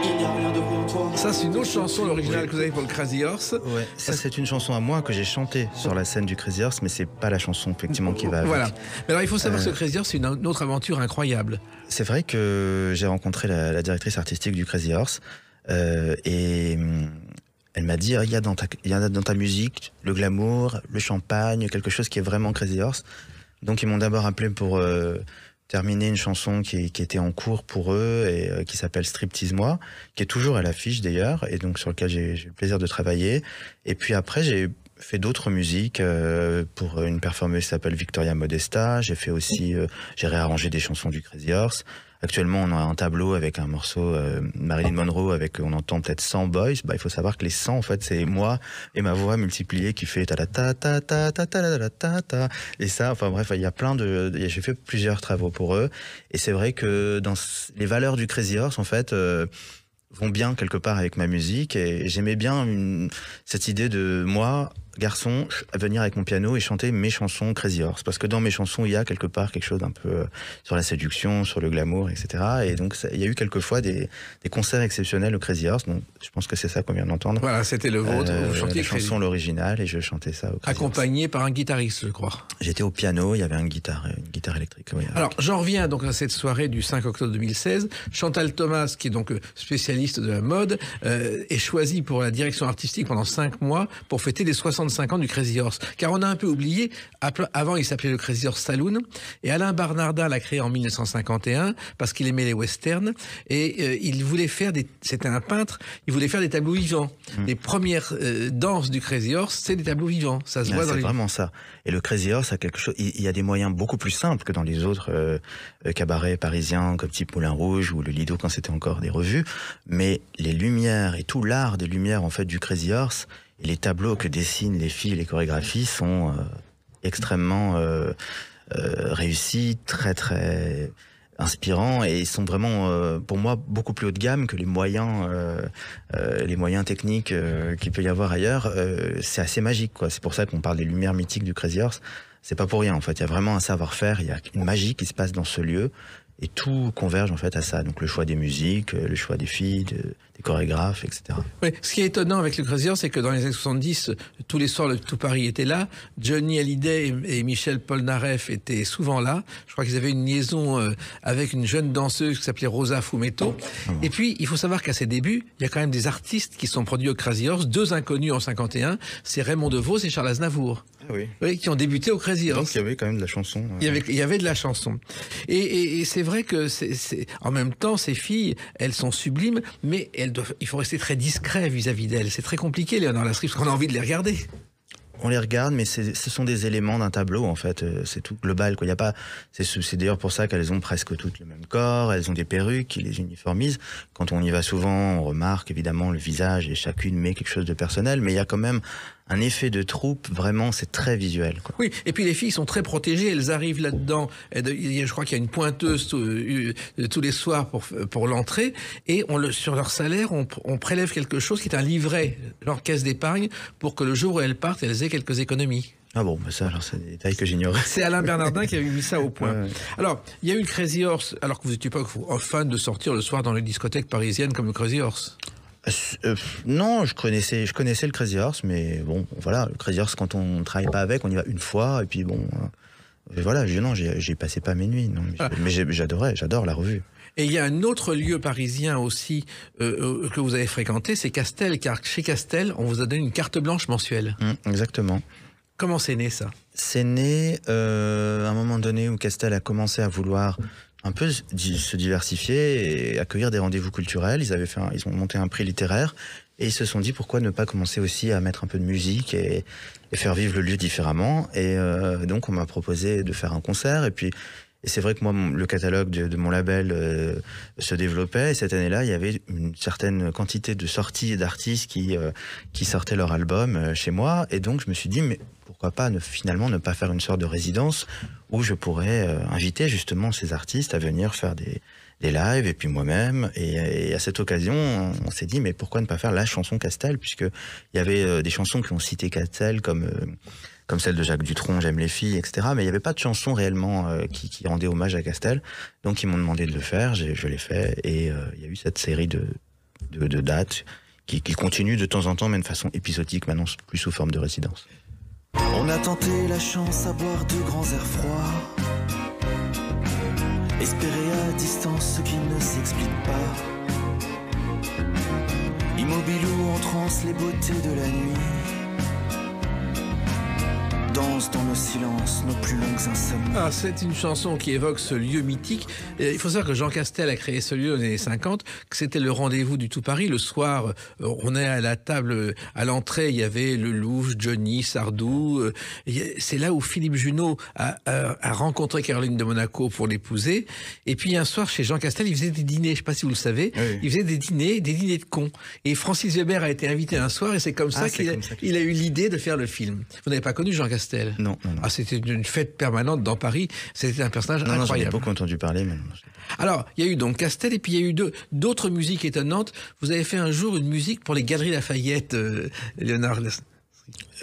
Il n'y a rien de vrai en toi. Ça, c'est une autre chanson, l'original que vous avez pour le Crazy Horse. Ouais, ça c'est une chanson à moi que j'ai chantée sur la scène du Crazy Horse, mais c'est pas la chanson effectivement qui va avec. Voilà. Mais alors il faut savoir que ce Crazy Horse, c'est une autre aventure incroyable. C'est vrai que j'ai rencontré la directrice artistique du Crazy Horse et elle m'a dit, il y a dans ta musique le glamour, le champagne, quelque chose qui est vraiment Crazy Horse. Donc ils m'ont d'abord appelé pour terminer une chanson qui était en cours pour eux et qui s'appelle Striptease-moi, qui est toujours à l'affiche d'ailleurs, et donc sur lequel j'ai eu le plaisir de travailler. Et puis après j'ai fait d'autres musiques pour une performeuse qui s'appelle Victoria Modesta. J'ai fait aussi, j'ai réarrangé des chansons du Crazy Horse. Actuellement, on a un tableau avec un morceau Marilyn Monroe avec, on entend peut-être 100 boys. Il faut savoir que les 100, en fait, c'est moi et ma voix multipliée qui fait ta ta ta ta ta ta ta ta ta. Et ça, enfin bref, il y a plein j'ai fait plusieurs travaux pour eux. Et c'est vrai que dans les valeurs du Crazy Horse, en fait, vont bien quelque part avec ma musique. Et j'aimais bien cette idée de moi garçon, venir avec mon piano et chanter mes chansons Crazy Horse. Parce que dans mes chansons, il y a quelque part quelque chose d'un peu sur la séduction, sur le glamour, etc. Et donc, il y a eu quelquefois des concerts exceptionnels au Crazy Horse. Donc, je pense que c'est ça qu'on vient d'entendre. Voilà, c'était le vôtre. Vous chantiez la chanson, l'original, et je chantais ça au Crazy accompagné Horse. par un guitariste, je crois. J'étais au piano, il y avait une guitare électrique. Oui, alors, j'en reviens donc à cette soirée du 5 octobre 2016. Chantal Thomas, qui est donc spécialiste de la mode, est choisie pour la direction artistique pendant 5 mois pour fêter les 65 ans du Crazy Horse. Car on a un peu oublié, avant il s'appelait le Crazy Horse Saloon, et Alain Barnardin l'a créé en 1951 parce qu'il aimait les westerns, et il voulait faire c'était un peintre, il voulait faire des tableaux vivants. Les premières danses du Crazy Horse, c'est des tableaux vivants. Ça se voit dans c'est vraiment ça. Et le Crazy Horse a quelque chose, il y a des moyens beaucoup plus simples que dans les autres cabarets parisiens comme type Moulin Rouge ou le Lido quand c'était encore des revues, mais les lumières et tout l'art des lumières en fait du Crazy Horse et les tableaux que dessinent les filles, les chorégraphies sont extrêmement réussis, très très inspirants, et ils sont vraiment pour moi beaucoup plus haut de gamme que les moyens techniques qu'il peut y avoir ailleurs. C'est assez magique, quoi. C'est pour ça qu'on parle des lumières mythiques du Crazy Horse. C'est pas pour rien, en fait. Il y a vraiment un savoir-faire, il y a une magie qui se passe dans ce lieu, et tout converge en fait à ça. Donc le choix des musiques, le choix des filles, des chorégraphes, etc. Oui, ce qui est étonnant avec le Crazy Horse, c'est que dans les années 70, tous les soirs, tout Paris était là. Johnny Hallyday et Michel Polnareff étaient souvent là. Je crois qu'ils avaient une liaison avec une jeune danseuse qui s'appelait Rosa Fumetto. Et puis, il faut savoir qu'à ses débuts, il y a quand même des artistes qui sont produits au Crazy Horse, 2 inconnus en 51, c'est Raymond DeVos et Charles Aznavour. Ah oui. Oui, qui ont débuté au Crazy Horse. Donc il y avait quand même de la chanson. Il y avait de la chanson. Et c'est vrai que en même temps, ces filles, elles sont sublimes, mais il faut rester très discret vis-à-vis d'elles. C'est très compliqué, Léonard Lasry, parce qu'on a envie de les regarder. On les regarde, mais ce sont des éléments d'un tableau, en fait. C'est tout global, quoi. Il y a pas, c'est d'ailleurs pour ça qu'elles ont presque toutes le même corps, elles ont des perruques qui les uniformisent. Quand on y va souvent, on remarque évidemment le visage et chacune met quelque chose de personnel, mais il y a quand même un effet de troupe, vraiment, c'est très visuel, quoi. Oui, et puis les filles sont très protégées, elles arrivent là-dedans, je crois qu'il y a une pointeuse tous les soirs pour l'entrée, et sur leur salaire, on prélève quelque chose qui est un livret, leur caisse d'épargne, pour que le jour où elles partent, elles aient quelques économies. Ah bon, bah ça, alors c'est des détails que j'ignorais. C'est Alain Bernardin qui avait mis ça au point. Ouais. Alors, il y a eu le Crazy Horse, alors que vous n'étiez pas fan de sortir le soir dans les discothèques parisiennes comme le Crazy Horse. Non, je connaissais le Crazy Horse, mais bon, voilà, le Crazy Horse, quand on ne travaille pas avec, on y va une fois, et puis bon, voilà, j'y passais pas mes nuits, non, mais j'adore la revue. Et il y a un autre lieu parisien aussi que vous avez fréquenté, c'est Castel, car chez Castel, on vous a donné une carte blanche mensuelle. Exactement. Comment c'est né, ça ? C'est né à un moment donné où Castel a commencé à vouloir un peu se diversifier et accueillir des rendez-vous culturels. Ils ont monté un prix littéraire et ils se sont dit pourquoi ne pas commencer aussi à mettre un peu de musique et faire vivre le lieu différemment. Et donc on m'a proposé de faire un concert, et c'est vrai que moi, le catalogue de mon label se développait, et cette année-là, il y avait une certaine quantité de sorties d'artistes qui sortaient leur album chez moi, et donc je me suis dit, mais pourquoi pas finalement ne pas faire une sorte de résidence où je pourrais inviter justement ces artistes à venir faire des lives, et puis moi-même, et à cette occasion, on s'est dit, mais pourquoi ne pas faire la chanson Castel, puisqu'il y avait des chansons qui ont cité Castel comme celle de Jacques Dutronc, J'aime les filles, etc. Mais il n'y avait pas de chanson réellement qui rendait hommage à Castel. Donc ils m'ont demandé de le faire, je l'ai fait, et il y a eu cette série de dates qui continue de temps en temps, mais de façon épisodique, maintenant plus sous forme de résidence. On a tenté la chance à boire de grands airs froids, espérer à distance ce qui ne s'explique pas, immobile ou en transe les beautés de la nuit, danse dans nos silences, nos plus longues insomnies. Ah, c'est une chanson qui évoque ce lieu mythique. Il faut savoir que Jean Castel a créé ce lieu dans les années 50, que c'était le rendez-vous du tout Paris. Le soir, on est à la table, à l'entrée, il y avait Lelouch, Johnny, Sardou. C'est là où Philippe Junot a rencontré Caroline de Monaco pour l'épouser. Et puis un soir, chez Jean Castel, il faisait des dîners, je ne sais pas si vous le savez, oui. Il faisait des dîners de cons. Et Francis Weber a été invité un soir, et c'est comme ça qu'il a eu l'idée de faire le film. Vous n'avez pas connu Jean Castel ? Non. Ah, c'était une fête permanente dans Paris. C'était un personnage incroyable. J'en ai beaucoup entendu parler, mais... Alors, il y a eu donc Castel, et puis il y a eu d'autres musiques étonnantes. Vous avez fait un jour une musique pour les Galeries Lafayette, Léonard Lasry.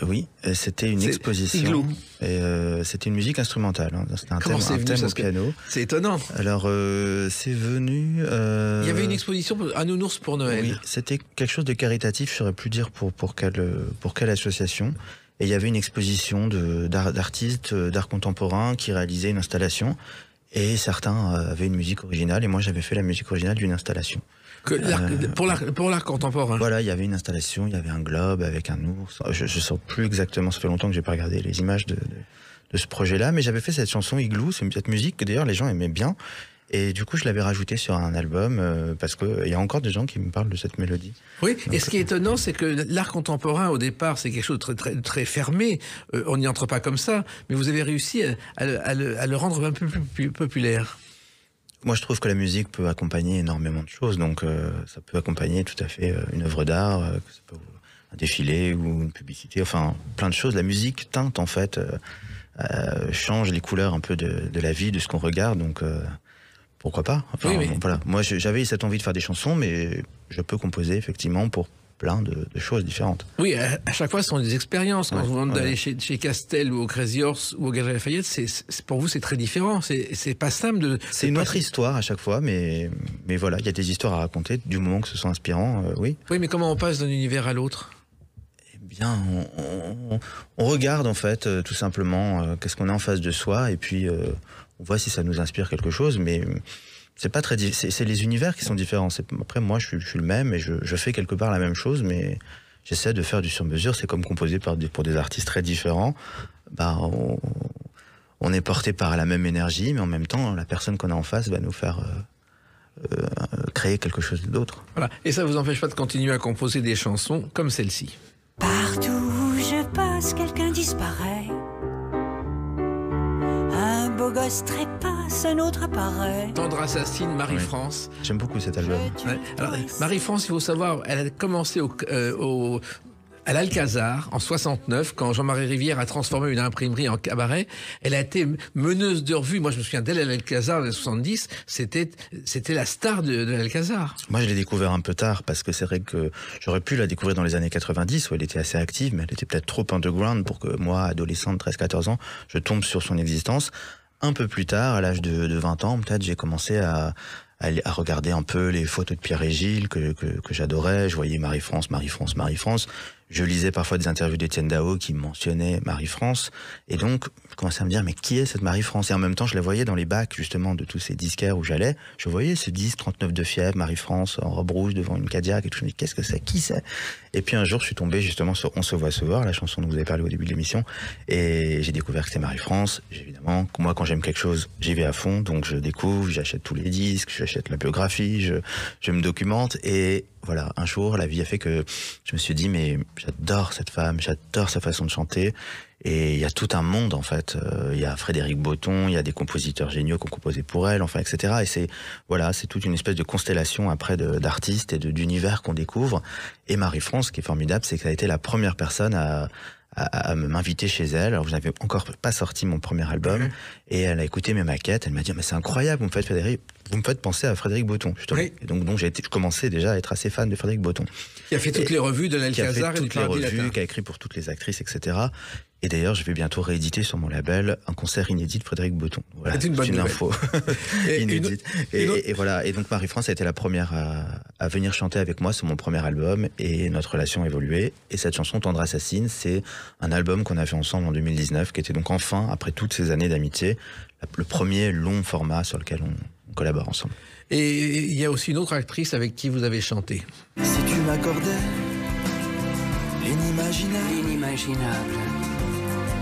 Oui, c'était une exposition. Igloo. Et c'était une musique instrumentale. Hein. C'était un Comment c'est thème venu, au piano. C'est étonnant. Alors, c'est venu... Il y avait une exposition à Nounours pour Noël. Oui, c'était quelque chose de caritatif, je ne saurais plus dire pour quelle association. Et il y avait une exposition d'artistes d'art contemporain qui réalisaient une installation. Et certains avaient une musique originale. Et moi, j'avais fait la musique originale d'une installation. Pour l'art contemporain. Voilà, il y avait une installation, il y avait un globe avec un ours. Je ne sais plus exactement, ça fait longtemps que j'ai pas regardé les images de ce projet-là, mais j'avais fait cette chanson Igloo, cette musique que d'ailleurs les gens aimaient bien. Et du coup, je l'avais rajoutée sur un album parce qu'il y a encore des gens qui me parlent de cette mélodie. Oui, donc, et ce qui est étonnant, c'est que l'art contemporain, au départ, c'est quelque chose de très, très, très fermé. On n'y entre pas comme ça, mais vous avez réussi à le rendre un peu plus populaire. Moi, je trouve que la musique peut accompagner énormément de choses. Donc, ça peut accompagner tout à fait une œuvre d'art, un défilé ou une publicité, enfin, plein de choses. La musique teinte, en fait, change les couleurs un peu de la vie, de ce qu'on regarde. Donc, pourquoi pas? Enfin, oui. Voilà. Moi, j'avais cette envie de faire des chansons, mais je peux composer, effectivement, pour plein de choses différentes. Oui, à chaque fois, ce sont des expériences. Quand vous demandez d'aller chez Castel ou au Crazy Horse ou au Galerie Lafayette, pour vous, c'est très différent. C'est pas simple de... C'est une autre histoire à chaque fois, mais voilà, il y a des histoires à raconter, du moment que ce soit inspirant, oui. Oui, mais comment on passe d'un univers à l'autre? Eh bien, on regarde, en fait, tout simplement, qu'est-ce qu'on a en face de soi, et puis on voit si ça nous inspire quelque chose, mais... C'est pas très, c'est les univers qui sont différents. Après, moi, je suis le même et je fais quelque part la même chose, mais j'essaie de faire du sur-mesure. C'est comme composer pour des artistes très différents. Bah, on est porté par la même énergie, mais en même temps, la personne qu'on a en face va nous faire créer quelque chose d'autre. Voilà. Et ça vous empêche pas de continuer à composer des chansons comme celle-ci. Partout où je passe, quelqu'un disparaît. Un beau gosse trépasse, un autre apparaît. Tendre assassine, Marie-France. Oui. J'aime beaucoup cet album. Ouais. Alors, Marie-France, il faut savoir, elle a commencé à l'Alcazar en 69, quand Jean-Marie Rivière a transformé une imprimerie en cabaret. Elle a été meneuse de revue. Moi, je me souviens d'elle à l'Alcazar en 70. C'était la star de l'Alcazar. Moi, je l'ai découvert un peu tard, parce que c'est vrai que j'aurais pu la découvrir dans les années 90, où elle était assez active, mais elle était peut-être trop underground pour que moi, adolescent de 13-14 ans, je tombe sur son existence. Un peu plus tard, à l'âge de 20 ans, peut-être, j'ai commencé à regarder un peu les photos de Pierre et Gilles que j'adorais. Je voyais Marie-France. Je lisais parfois des interviews d'Étienne Dao qui mentionnaient Marie-France. Et donc, je commençais à me dire, mais qui est cette Marie-France? Et en même temps, je la voyais dans les bacs, justement, de tous ces disquaires où j'allais. Je voyais ce 10-39 de fièvre, Marie-France, en robe rouge, devant une Cadillac. Et tout. Je me dis, qu'est-ce que c'est? Qui c'est? Et puis un jour, je suis tombé justement sur On se voit se voir, la chanson dont vous avez parlé au début de l'émission. Et j'ai découvert que c'était Marie-France. Évidemment, moi, quand j'aime quelque chose, j'y vais à fond. Donc, je découvre, j'achète tous les disques, j'achète la biographie, je me documente. Et voilà, un jour, la vie a fait que je me suis dit, mais j'adore cette femme, j'adore sa façon de chanter. Et il y a tout un monde, en fait. Il y a Frédéric Botton, il y a des compositeurs géniaux qui ont composé pour elle, enfin, etc. Et c'est toute une espèce de constellation après d'artistes et d'univers qu'on découvre. Et Marie-France, ce qui est formidable, c'est qu'elle a été la première personne à m'inviter chez elle. Alors, je n'avais encore pas sorti mon premier album. Et elle a écouté mes maquettes. Elle m'a dit, mais c'est incroyable, vous me faites penser à Frédéric Botton, justement. Oui. Et donc je commençais déjà à être assez fan de Frédéric Botton. Qui a fait toutes les revues de l'Alcazar et du Paradis Latin. Qui a écrit pour toutes les actrices, etc. Et d'ailleurs, je vais bientôt rééditer sur mon label un concert inédit de Frédéric Botton. Voilà, c'est une info inédite. Et voilà. Et donc Marie-France a été la première à venir chanter avec moi sur mon premier album, et notre relation a évolué. Et cette chanson Tendre assassine, c'est un album qu'on a fait ensemble en 2019, qui était donc enfin, après toutes ces années d'amitié, le premier long format sur lequel on collabore ensemble. Et il y a aussi une autre actrice avec qui vous avez chanté. Si tu m'accordais l'inimaginable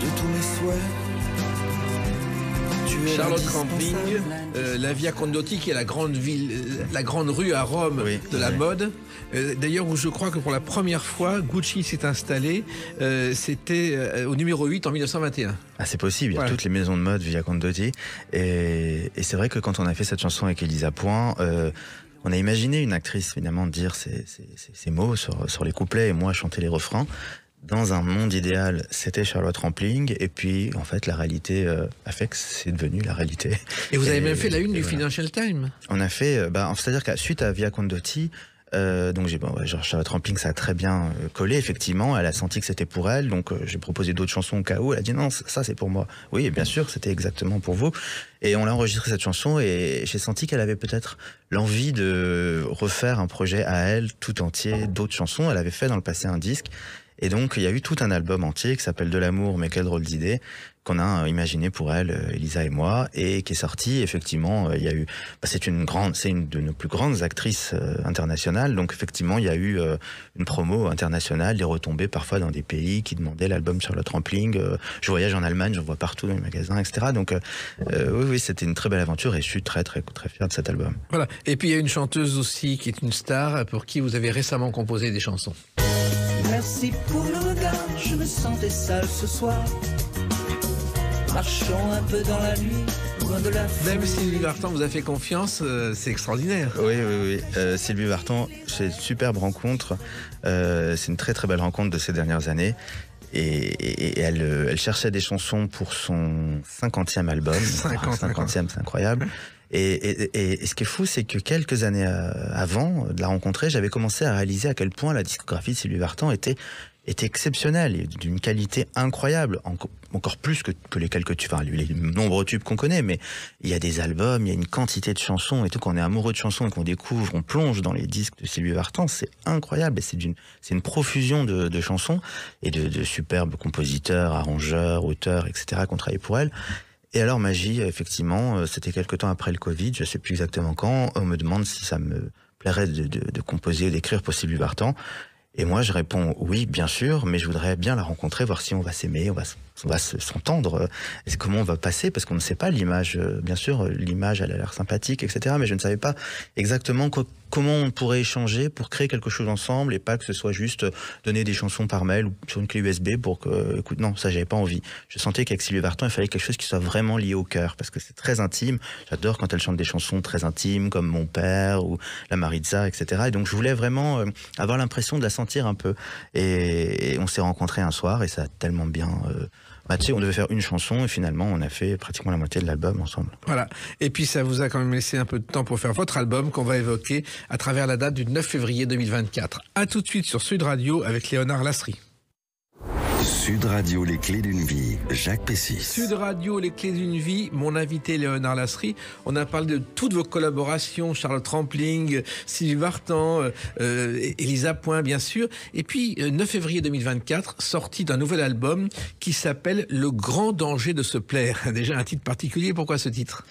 de tous mes souhaits, tu es Charlotte Rampling, la Via Condotti, qui est la grande rue à Rome de la mode. D'ailleurs, où je crois que pour la première fois, Gucci s'est installé, c'était au numéro 8 en 1921. Ah, c'est possible, il y a toutes les maisons de mode Via Condotti. Et c'est vrai que quand on a fait cette chanson avec Elisa Point, on a imaginé une actrice, finalement, dire ces mots sur les couplets et moi chanter les refrains. Dans un monde idéal, c'était Charlotte Rampling, et puis en fait la réalité a fait que c'est devenu la réalité. Et vous avez même fait la une du Financial Times. On a fait, c'est-à-dire que suite à Via Condotti, Donc Charlotte Rampling, ça a très bien collé, effectivement. Elle a senti que c'était pour elle, donc j'ai proposé d'autres chansons au cas où. Elle a dit non, ça c'est pour moi. Oui, bien sûr, c'était exactement pour vous. Et on a enregistré cette chanson et j'ai senti qu'elle avait peut-être l'envie de refaire un projet à elle tout entier, d'autres chansons. Elle avait fait dans le passé un disque. Et donc, il y a eu tout un album entier qui s'appelle De l'amour, mais quelle drôle d'idée, qu'on a imaginé pour elle, Elisa et moi, et qui est sorti. Effectivement, il y a eu, c'est une de nos plus grandes actrices internationales. Donc, effectivement, il y a eu une promo internationale, des retombées parfois dans des pays qui demandaient l'album Charlotte Rampling. Je voyage en Allemagne, j'en vois partout dans les magasins, etc. Donc, oui, c'était une très belle aventure et je suis très, très, très fier de cet album. Voilà. Et puis, il y a une chanteuse aussi qui est une star pour qui vous avez récemment composé des chansons. Merci pour le regard, je me sentais sale ce soir. Marchons un peu dans la nuit, loin de la foule. Même si Sylvie Vartan vous a fait confiance, c'est extraordinaire. Oui. Sylvie Vartan, c'est une superbe rencontre. C'est une très très belle rencontre de ces dernières années. Et elle cherchait des chansons pour son 50e album. 50e, c'est incroyable. Et ce qui est fou, c'est que quelques années avant de la rencontrer, j'avais commencé à réaliser à quel point la discographie de Sylvie Vartan était exceptionnelle, d'une qualité incroyable, encore plus que les quelques tubes, les nombreux tubes qu'on connaît, mais il y a des albums, il y a une quantité de chansons et tout, quand on est amoureux de chansons et qu'on découvre, on plonge dans les disques de Sylvie Vartan, c'est incroyable, et c'est une profusion de chansons et de superbes compositeurs, arrangeurs, auteurs, etc. qui ont travaillé pour elle. Et alors, magie, effectivement, c'était quelque temps après le Covid, je ne sais plus exactement quand, on me demande si ça me plairait de composer, d'écrire pour Sylvie Vartan. Et moi, je réponds oui, bien sûr, mais je voudrais bien la rencontrer, voir si on va s'aimer, on va s'entendre, comment on va passer, parce qu'on ne sait pas l'image. Bien sûr, l'image, elle a l'air sympathique, etc. Mais je ne savais pas exactement comment on pourrait échanger pour créer quelque chose ensemble et pas que ce soit juste donner des chansons par mail ou sur une clé USB pour que, écoute, non, ça, j'avais pas envie. Je sentais qu'avec Sylvie Vartan, il fallait quelque chose qui soit vraiment lié au cœur, parce que c'est très intime. J'adore quand elle chante des chansons très intimes, comme Mon Père ou La Maritza, etc. Et donc, je voulais vraiment avoir l'impression de la sentir un peu. Et on s'est rencontrés un soir et ça a tellement bien matché. On devait faire une chanson et finalement, on a fait pratiquement la moitié de l'album ensemble. Voilà. Et puis, ça vous a quand même laissé un peu de temps pour faire votre album qu'on va évoquer à travers la date du 9 février 2024. À tout de suite sur Sud Radio avec Léonard Lasserie. Sud Radio, les clés d'une vie, Jacques Pessis. Sud Radio, les clés d'une vie, mon invité Léonard Lasserie. On a parlé de toutes vos collaborations, Charlotte Rampling, Sylvie Vartan, Elisa Point, bien sûr. Et puis, 9 février 2024, sortie d'un nouvel album qui s'appelle Le grand danger de se plaire. Déjà un titre particulier, pourquoi ce titre ?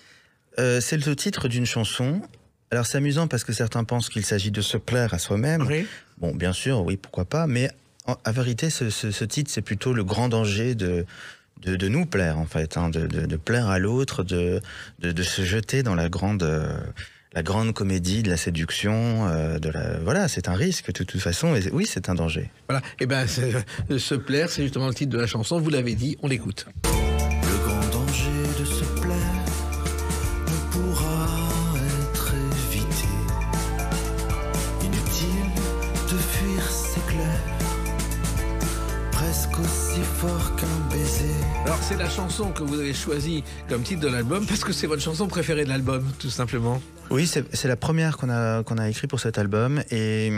C'est le titre d'une chanson. Alors c'est amusant parce que certains pensent qu'il s'agit de se plaire à soi-même. Oui. Bon, bien sûr, oui, pourquoi pas, mais en vérité, ce titre, c'est plutôt le grand danger de nous plaire, en fait, de plaire à l'autre, de se jeter dans la grande comédie de la séduction, voilà, c'est un risque de toute façon, et oui, c'est un danger. Voilà, et ben se plaire, c'est justement le titre de la chanson, vous l'avez dit, on l'écoute. Le grand danger de se plaire ne pourra être évité. Inutile de fuir, c'est clair. Presque aussi fort qu'un baiser. Alors c'est la chanson que vous avez choisie comme titre de l'album parce que c'est votre chanson préférée de l'album, tout simplement. Oui, c'est la première qu'on a écrit pour cet album et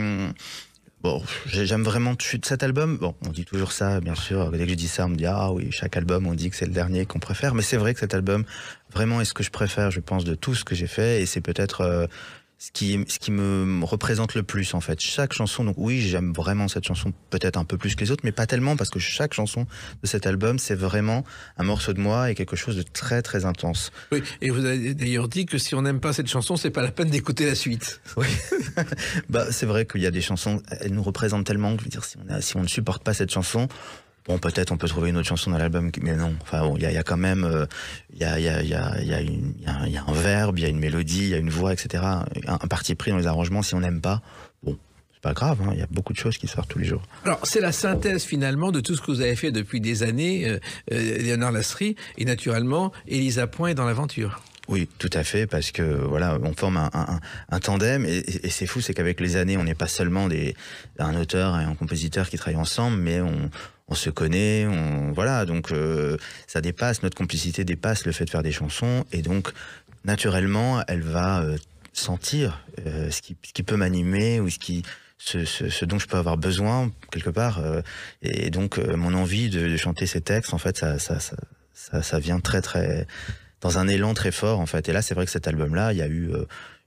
bon, j'aime vraiment cet album. Bon, on dit toujours ça, bien sûr. Dès que je dis ça, on me dit ah oui, chaque album on dit que c'est le dernier qu'on préfère, mais c'est vrai que cet album vraiment est ce que je préfère, je pense, de tout ce que j'ai fait et c'est peut-être ce qui me représente le plus, en fait. Chaque chanson, donc oui, j'aime vraiment cette chanson peut-être un peu plus que les autres, mais pas tellement, parce que chaque chanson de cet album, c'est vraiment un morceau de moi et quelque chose de très, très intense. Oui, et vous avez d'ailleurs dit que si on n'aime pas cette chanson, c'est pas la peine d'écouter la suite. Oui, c'est vrai qu'il y a des chansons, elles nous représentent tellement, que je veux dire, si on ne supporte pas cette chanson, bon, peut-être on peut trouver une autre chanson dans l'album, mais non. Enfin, bon, il y a quand même, il y a un verbe, il y a une mélodie, il y a une voix, etc. Un parti pris dans les arrangements. Si on n'aime pas, bon, c'est pas grave. Il y a beaucoup de choses qui sortent tous les jours. Alors, c'est la synthèse finalement de tout ce que vous avez fait depuis des années, Léonard Lasserie, et naturellement, Elisa Point est dans l'aventure. Oui, tout à fait, parce que voilà, on forme un tandem et c'est fou, c'est qu'avec les années, on n'est pas seulement un auteur et un compositeur qui travaillent ensemble, mais on se connaît, voilà, donc ça dépasse, notre complicité dépasse le fait de faire des chansons et donc naturellement, elle va sentir ce qui peut m'animer ou ce dont je peux avoir besoin quelque part. Et donc mon envie de chanter ces textes, en fait, ça vient très très dans un élan très fort, en fait. Et là, c'est vrai que cet album-là, il y a eu,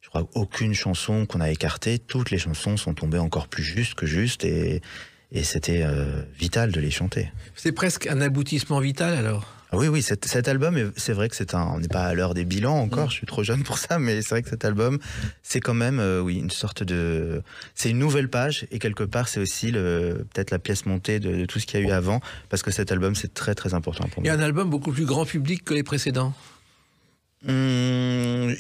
je crois, aucune chanson qu'on a écartée. Toutes les chansons sont tombées encore plus justes que justes, et c'était vital de les chanter. C'est presque un aboutissement vital, alors? Oui, cet album, c'est vrai que on n'est pas à l'heure des bilans encore, je suis trop jeune pour ça, mais c'est vrai que cet album, c'est quand même, une sorte de... C'est une nouvelle page, et quelque part, c'est aussi peut-être la pièce montée de tout ce qu'il y a eu avant, parce que cet album, c'est très très important pour moi. Il y a un album beaucoup plus grand public que les précédents? Je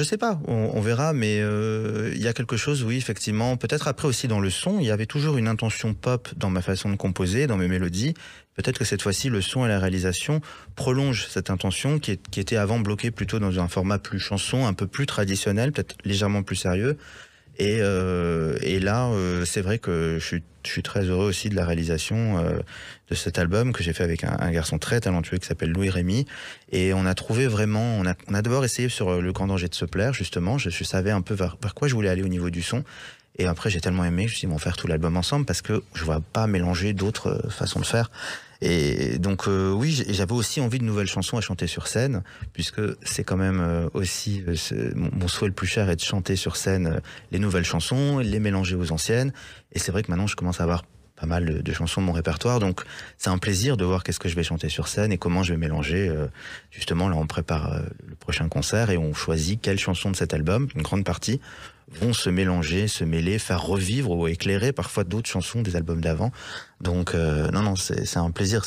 sais pas, on verra, mais il y a quelque chose, oui, effectivement. Peut-être après aussi dans le son, il y avait toujours une intention pop dans ma façon de composer, dans mes mélodies. Peut-être que cette fois-ci, le son et la réalisation prolongent cette intention qui était avant bloquée plutôt dans un format plus chanson, un peu plus traditionnel, peut-être légèrement plus sérieux. Et là, c'est vrai que je suis très heureux aussi de la réalisation de cet album que j'ai fait avec un garçon très talentueux qui s'appelle Louis Rémy. Et on a trouvé vraiment... On a d'abord essayé sur Le Grand Danger de se plaire, justement. Je savais un peu vers quoi je voulais aller au niveau du son. Et après, j'ai tellement aimé que je me suis dit, on va faire tout l'album ensemble parce que je ne vois pas mélanger d'autres façons de faire. Et donc, oui, j'avais aussi envie de nouvelles chansons à chanter sur scène, puisque c'est quand même aussi mon souhait le plus cher est de chanter sur scène les nouvelles chansons, les mélanger aux anciennes. Et c'est vrai que maintenant, je commence à avoir pas mal de chansons de mon répertoire, donc c'est un plaisir de voir qu'est-ce que je vais chanter sur scène et comment je vais mélanger. Justement, là, on prépare le prochain concert et on choisit quelles chansons de cet album, une grande partie, vont se mélanger, se mêler, faire revivre ou éclairer parfois d'autres chansons des albums d'avant. Donc, non, c'est un plaisir,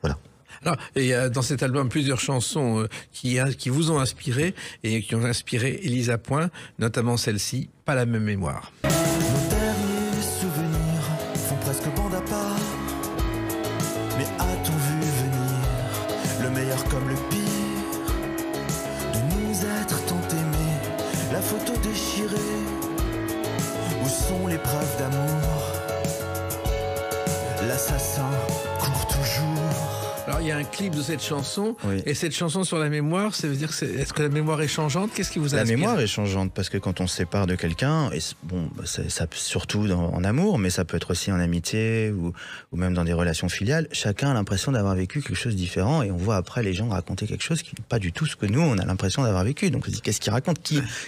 voilà. Alors, il y a dans cet album plusieurs chansons qui vous ont inspiré et qui ont inspiré Elisa Point, notamment celle-ci, Pas la même mémoire. Nos derniers souvenirs font presque bande à part. Mais a-t-on vu venir le meilleur comme le pire de nous être tant aimés? La photo déchirée, où sont les preuves d'amour? L'assassin court toujours. Alors, il y a un clip de cette chanson, oui. Et cette chanson sur la mémoire, ça veut dire est-ce que la mémoire est changeante? Qu'est-ce qui vous inspire? La mémoire est changeante parce que quand on se sépare de quelqu'un, et bon, ça surtout en amour, mais ça peut être aussi en amitié ou même dans des relations filiales, chacun a l'impression d'avoir vécu quelque chose de différent et on voit après les gens raconter quelque chose qui n'est pas du tout ce que nous, on a l'impression d'avoir vécu. Donc on se dit, qu'est-ce qu'ils racontent?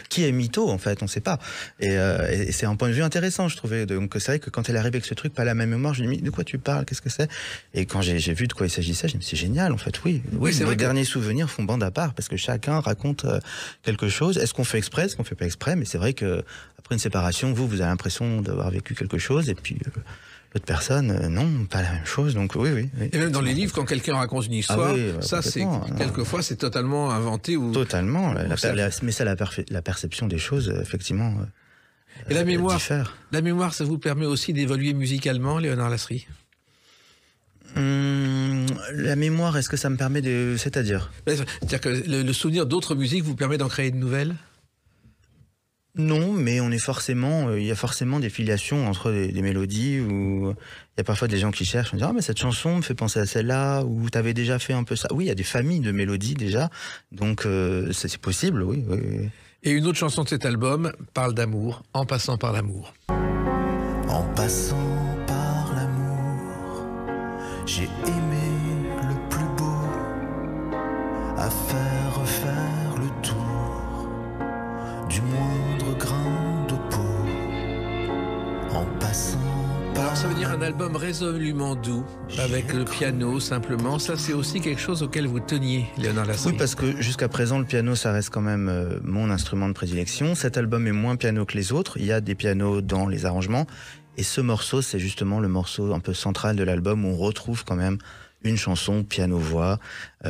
Qui est mytho, en fait? On ne sait pas. Et c'est un point de vue intéressant, je trouvais. Donc c'est vrai que quand elle arrive avec ce truc, pas la même mémoire, je lui dis, mais de quoi tu parles? Qu'est-ce que c'est? Et quand j'ai vu de quoi il s'agissait, je me suis dit, c'est génial, en fait, oui. C'est les derniers souvenirs font bande à part parce que chacun raconte quelque chose. Est-ce qu'on fait exprès? Est-ce qu'on fait pas exprès? Mais c'est vrai que après une séparation, vous avez l'impression d'avoir vécu quelque chose et puis l'autre personne, non, pas la même chose. Donc oui. Et même dans les livres, quand quelqu'un raconte une histoire, ça, c'est quelquefois, c'est totalement inventé. Totalement. Mais ça, la perception des choses, effectivement. Et la mémoire, diffère. La mémoire, ça vous permet aussi d'évoluer musicalement, Léonard Lasserie? La mémoire, est-ce que ça me permet de... C'est-à-dire que le souvenir d'autres musiques vous permet d'en créer de nouvelles? Non, mais il y a forcément des filiations entre des mélodies où il y a parfois des gens qui cherchent, on dit, mais cette chanson me fait penser à celle-là, ou t'avais déjà fait un peu ça. Oui, il y a des familles de mélodies déjà, donc c'est possible, oui. Et une autre chanson de cet album parle d'amour, En passant par l'amour. En passant par l'amour, j'ai aimé le plus beau, à faire refaire le tour du moindre grain de peau. En passant par... Alors ça veut dire un album résolument doux, avec le piano simplement. Ça, c'est aussi quelque chose auquel vous teniez, Léonard Lasserie. Oui, parce que jusqu'à présent, le piano, ça reste quand même mon instrument de prédilection. Cet album est moins piano que les autres. Il y a des pianos dans les arrangements. Et ce morceau, c'est justement le morceau un peu central de l'album où on retrouve quand même une chanson piano-voix, où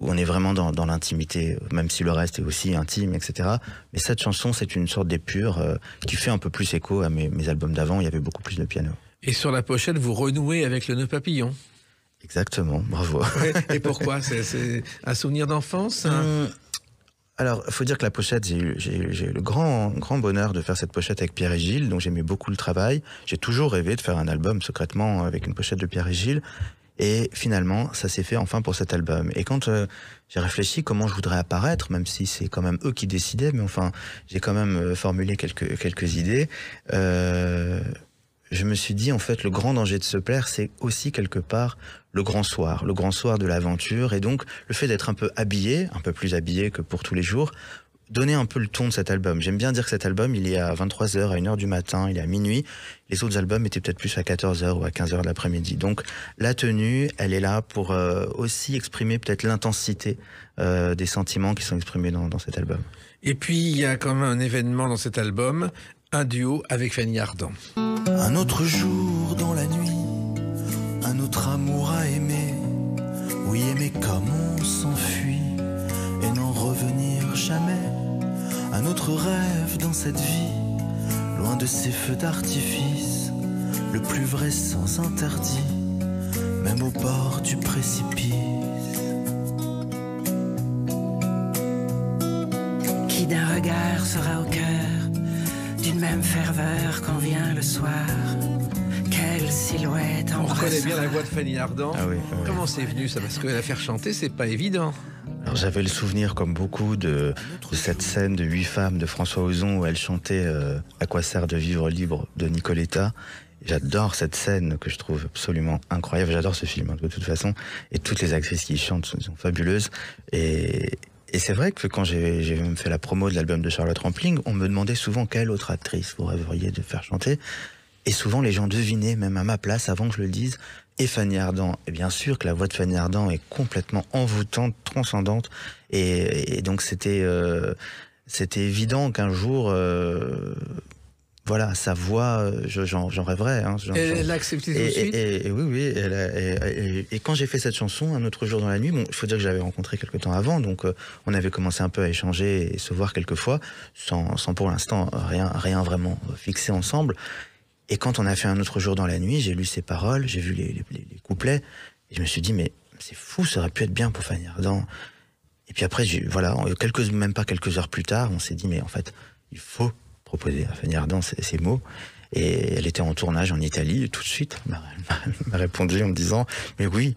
on est vraiment dans l'intimité, même si le reste est aussi intime, etc. Mais cette chanson, c'est une sorte d'épure qui fait un peu plus écho à mes albums d'avant, il y avait beaucoup plus de piano. Et sur la pochette, vous renouez avec le nœud papillon. Exactement, bravo. Et pourquoi? C'est un souvenir d'enfance? Alors, il faut dire que la pochette, j'ai eu le grand bonheur de faire cette pochette avec Pierre et Gilles, donc j'aimais beaucoup le travail. J'ai toujours rêvé de faire un album secrètement avec une pochette de Pierre et Gilles. Et finalement, ça s'est fait enfin pour cet album. Et quand j'ai réfléchi comment je voudrais apparaître, même si c'est quand même eux qui décidaient, mais enfin, j'ai quand même formulé quelques idées. Je me suis dit, en fait, le grand danger de se plaire, c'est aussi quelque part le grand soir de l'aventure. Et donc, le fait d'être un peu habillé, un peu plus habillé que pour tous les jours, donner un peu le ton de cet album. J'aime bien dire que cet album, il est à 23h, à 1h du matin, il est à minuit. Les autres albums étaient peut-être plus à 14h ou à 15h de l'après-midi. Donc, la tenue, elle est là pour aussi exprimer peut-être l'intensité des sentiments qui sont exprimés dans cet album. Et puis, il y a quand même un événement dans cet album, un duo avec Fanny Ardant. Un autre jour dans la nuit, un autre amour à aimer. Oui, aimer comme on s'enfuit et n'en revenir jamais. Un autre rêve dans cette vie, loin de ces feux d'artifice, le plus vrai sens interdit, même au bord du précipice. Qui d'un regard sera au cœur d'une même ferveur quand vient le soir. Quelle silhouette On embrassera. reconnaît bien la voix de Fanny Ardant. Ah oui. Comment c'est venu ça? Parce que la faire chanter, c'est pas évident. Alors j'avais le souvenir, comme beaucoup, de cette scène de 8 femmes de François Ozon où elle chantait À quoi sert de vivre libre de Nicoletta. J'adore cette scène que je trouve absolument incroyable. J'adore ce film, de toute façon. Et toutes les actrices qui y chantent sont fabuleuses. Et c'est vrai que quand j'ai même fait la promo de l'album de Charlotte Rampling, on me demandait souvent quelle autre actrice vous rêveriez de faire chanter. Et souvent les gens devinaient, même à ma place, avant que je le dise, et Fanny Ardant. Et bien sûr que la voix de Fanny Ardant est complètement envoûtante, transcendante. Et donc c'était évident qu'un jour... voilà, sa voix, j'en rêverais. Hein, elle l'a accepté tout de suite. Et oui. Et quand j'ai fait cette chanson, Un autre jour dans la nuit, bon, il faut dire que j'avais rencontré quelque temps avant, donc on avait commencé un peu à échanger et se voir quelques fois, sans pour l'instant rien vraiment fixé ensemble. Et quand on a fait Un autre jour dans la nuit, j'ai lu ses paroles, j'ai vu les couplets, et je me suis dit, mais c'est fou, ça aurait pu être bien pour Fanny Ardant. Et puis après, même pas quelques heures plus tard, on s'est dit, mais en fait, il faut proposer à Fanny Ardant ces mots. Et elle était en tournage en Italie, et tout de suite, elle m'a répondu en me disant « Mais oui,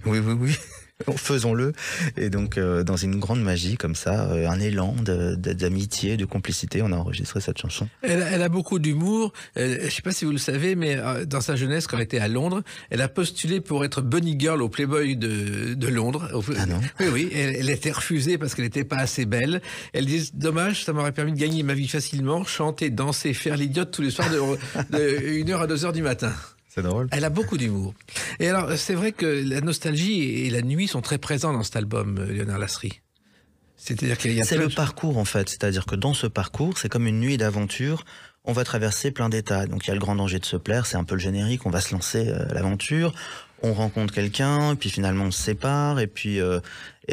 faisons-le ». Et donc, dans une grande magie comme ça, un élan d'amitié, de complicité, on a enregistré cette chanson. Elle a beaucoup d'humour. Je ne sais pas si vous le savez, mais dans sa jeunesse, quand elle était à Londres, elle a postulé pour être bunny girl au Playboy de Londres. Ah non? Oui, elle était refusée parce qu'elle n'était pas assez belle. Elle dit « Dommage, ça m'aurait permis de gagner ma vie facilement, chanter, danser, faire l'idiote tous les soirs de 1h à 2h du matin ». C'est drôle. Elle a beaucoup d'humour. Et alors, c'est vrai que la nostalgie et la nuit sont très présents dans cet album, Léonard Lasry. C'est-à-dire qu'il y a c'est le parcours, en fait. C'est-à-dire que dans ce parcours, c'est comme une nuit d'aventure. On va traverser plein d'états. Donc, il y a le grand danger de se plaire. C'est un peu le générique. On va se lancer à l'aventure. On rencontre quelqu'un, puis finalement on se sépare, et puis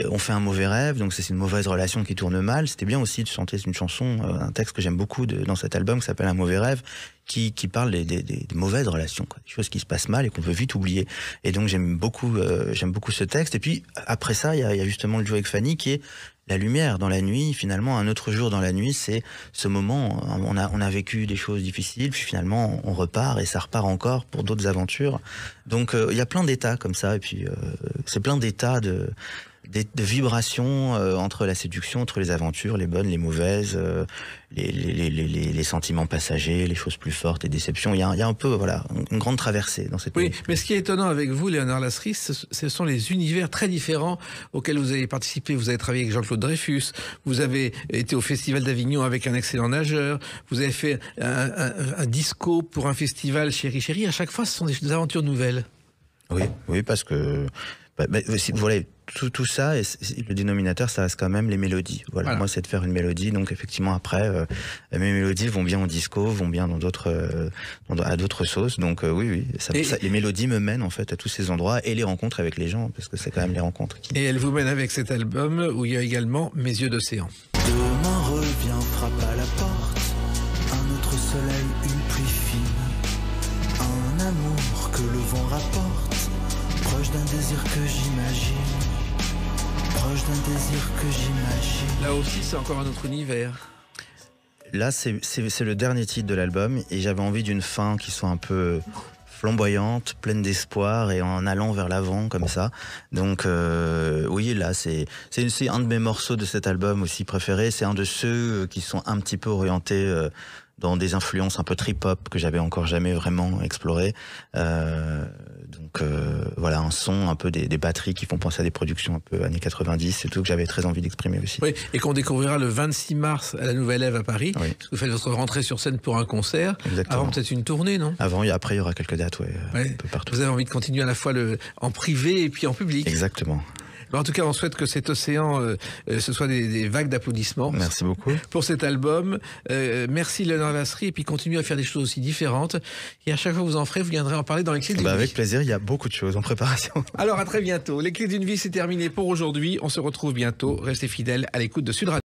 on fait un mauvais rêve, donc c'est une mauvaise relation qui tourne mal. C'était bien aussi de chanter une chanson, un texte que j'aime beaucoup dans cet album qui s'appelle Un mauvais rêve, qui parle des mauvaises relations, quoi, des choses qui se passent mal et qu'on veut vite oublier. Et donc j'aime beaucoup ce texte. Et puis après ça, il y a justement le duo avec Fanny qui est la lumière dans la nuit. Finalement, Un autre jour dans la nuit, c'est ce moment, on a vécu des choses difficiles, puis finalement on repart et ça repart encore pour d'autres aventures. Donc il y a plein d'états comme ça, et puis c'est plein d'états de vibrations entre la séduction, entre les aventures, les bonnes, les mauvaises, les sentiments passagers, les choses plus fortes, les déceptions. Il y a un peu, voilà, une grande traversée dans cette Oui, musique. mais ce qui est étonnant avec vous, Léonard Lasry, ce sont les univers très différents auxquels vous avez participé. Vous avez travaillé avec Jean-Claude Dreyfus, vous avez été au Festival d'Avignon avec un excellent nageur, vous avez fait un disco pour un festival Chéri Chéri. À chaque fois, ce sont des aventures nouvelles. Oui, parce que voilà, tout ça, et le dénominateur, ça reste quand même les mélodies. Voilà. Moi, c'est de faire une mélodie. Donc, effectivement, après, mes mélodies vont bien en disco, vont bien à d'autres sauces. Donc, oui, les mélodies me mènent en fait à tous ces endroits et les rencontres avec les gens, parce que c'est quand même les rencontres. Et elle vous mène avec cet album où il y a également Mes yeux d'océan. Demain revient, frappe à la porte, un autre soleil, une pluie fine, un amour que le vent rapporte, proche d'un désir que j'imagine. Proche d'un désir que j'imagine. Là aussi, c'est encore un autre univers. Là, c'est le dernier titre de l'album et j'avais envie d'une fin qui soit un peu flamboyante, pleine d'espoir et en allant vers l'avant comme ça. Donc oui, là c'est un de mes morceaux de cet album aussi préféré. C'est un de ceux qui sont un petit peu orientés dans des influences un peu trip-hop que j'avais encore jamais vraiment exploré. Donc voilà, un son un peu des batteries qui font penser à des productions un peu années 90, c'est tout que j'avais très envie d'exprimer aussi. Oui, et qu'on découvrira le 26 mars à la Nouvelle Ève à Paris. Oui. Parce que vous faites votre rentrée sur scène pour un concert. Exactement. Avant peut-être une tournée, non? Avant et après, il y aura quelques dates, un peu partout. Vous avez envie de continuer à la fois en privé et puis en public. Exactement. En tout cas, on souhaite que cet océan, ce soit des vagues d'applaudissements. Merci beaucoup. Pour cet album. Merci Léonard Lasserie, et puis continuez à faire des choses aussi différentes. Et à chaque fois que vous en ferez, vous viendrez en parler dans les Clés d'une Vie. Avec plaisir, il y a beaucoup de choses en préparation. Alors à très bientôt. Les Clés d'une Vie, c'est terminé pour aujourd'hui. On se retrouve bientôt. Restez fidèles à l'écoute de Sud Radio.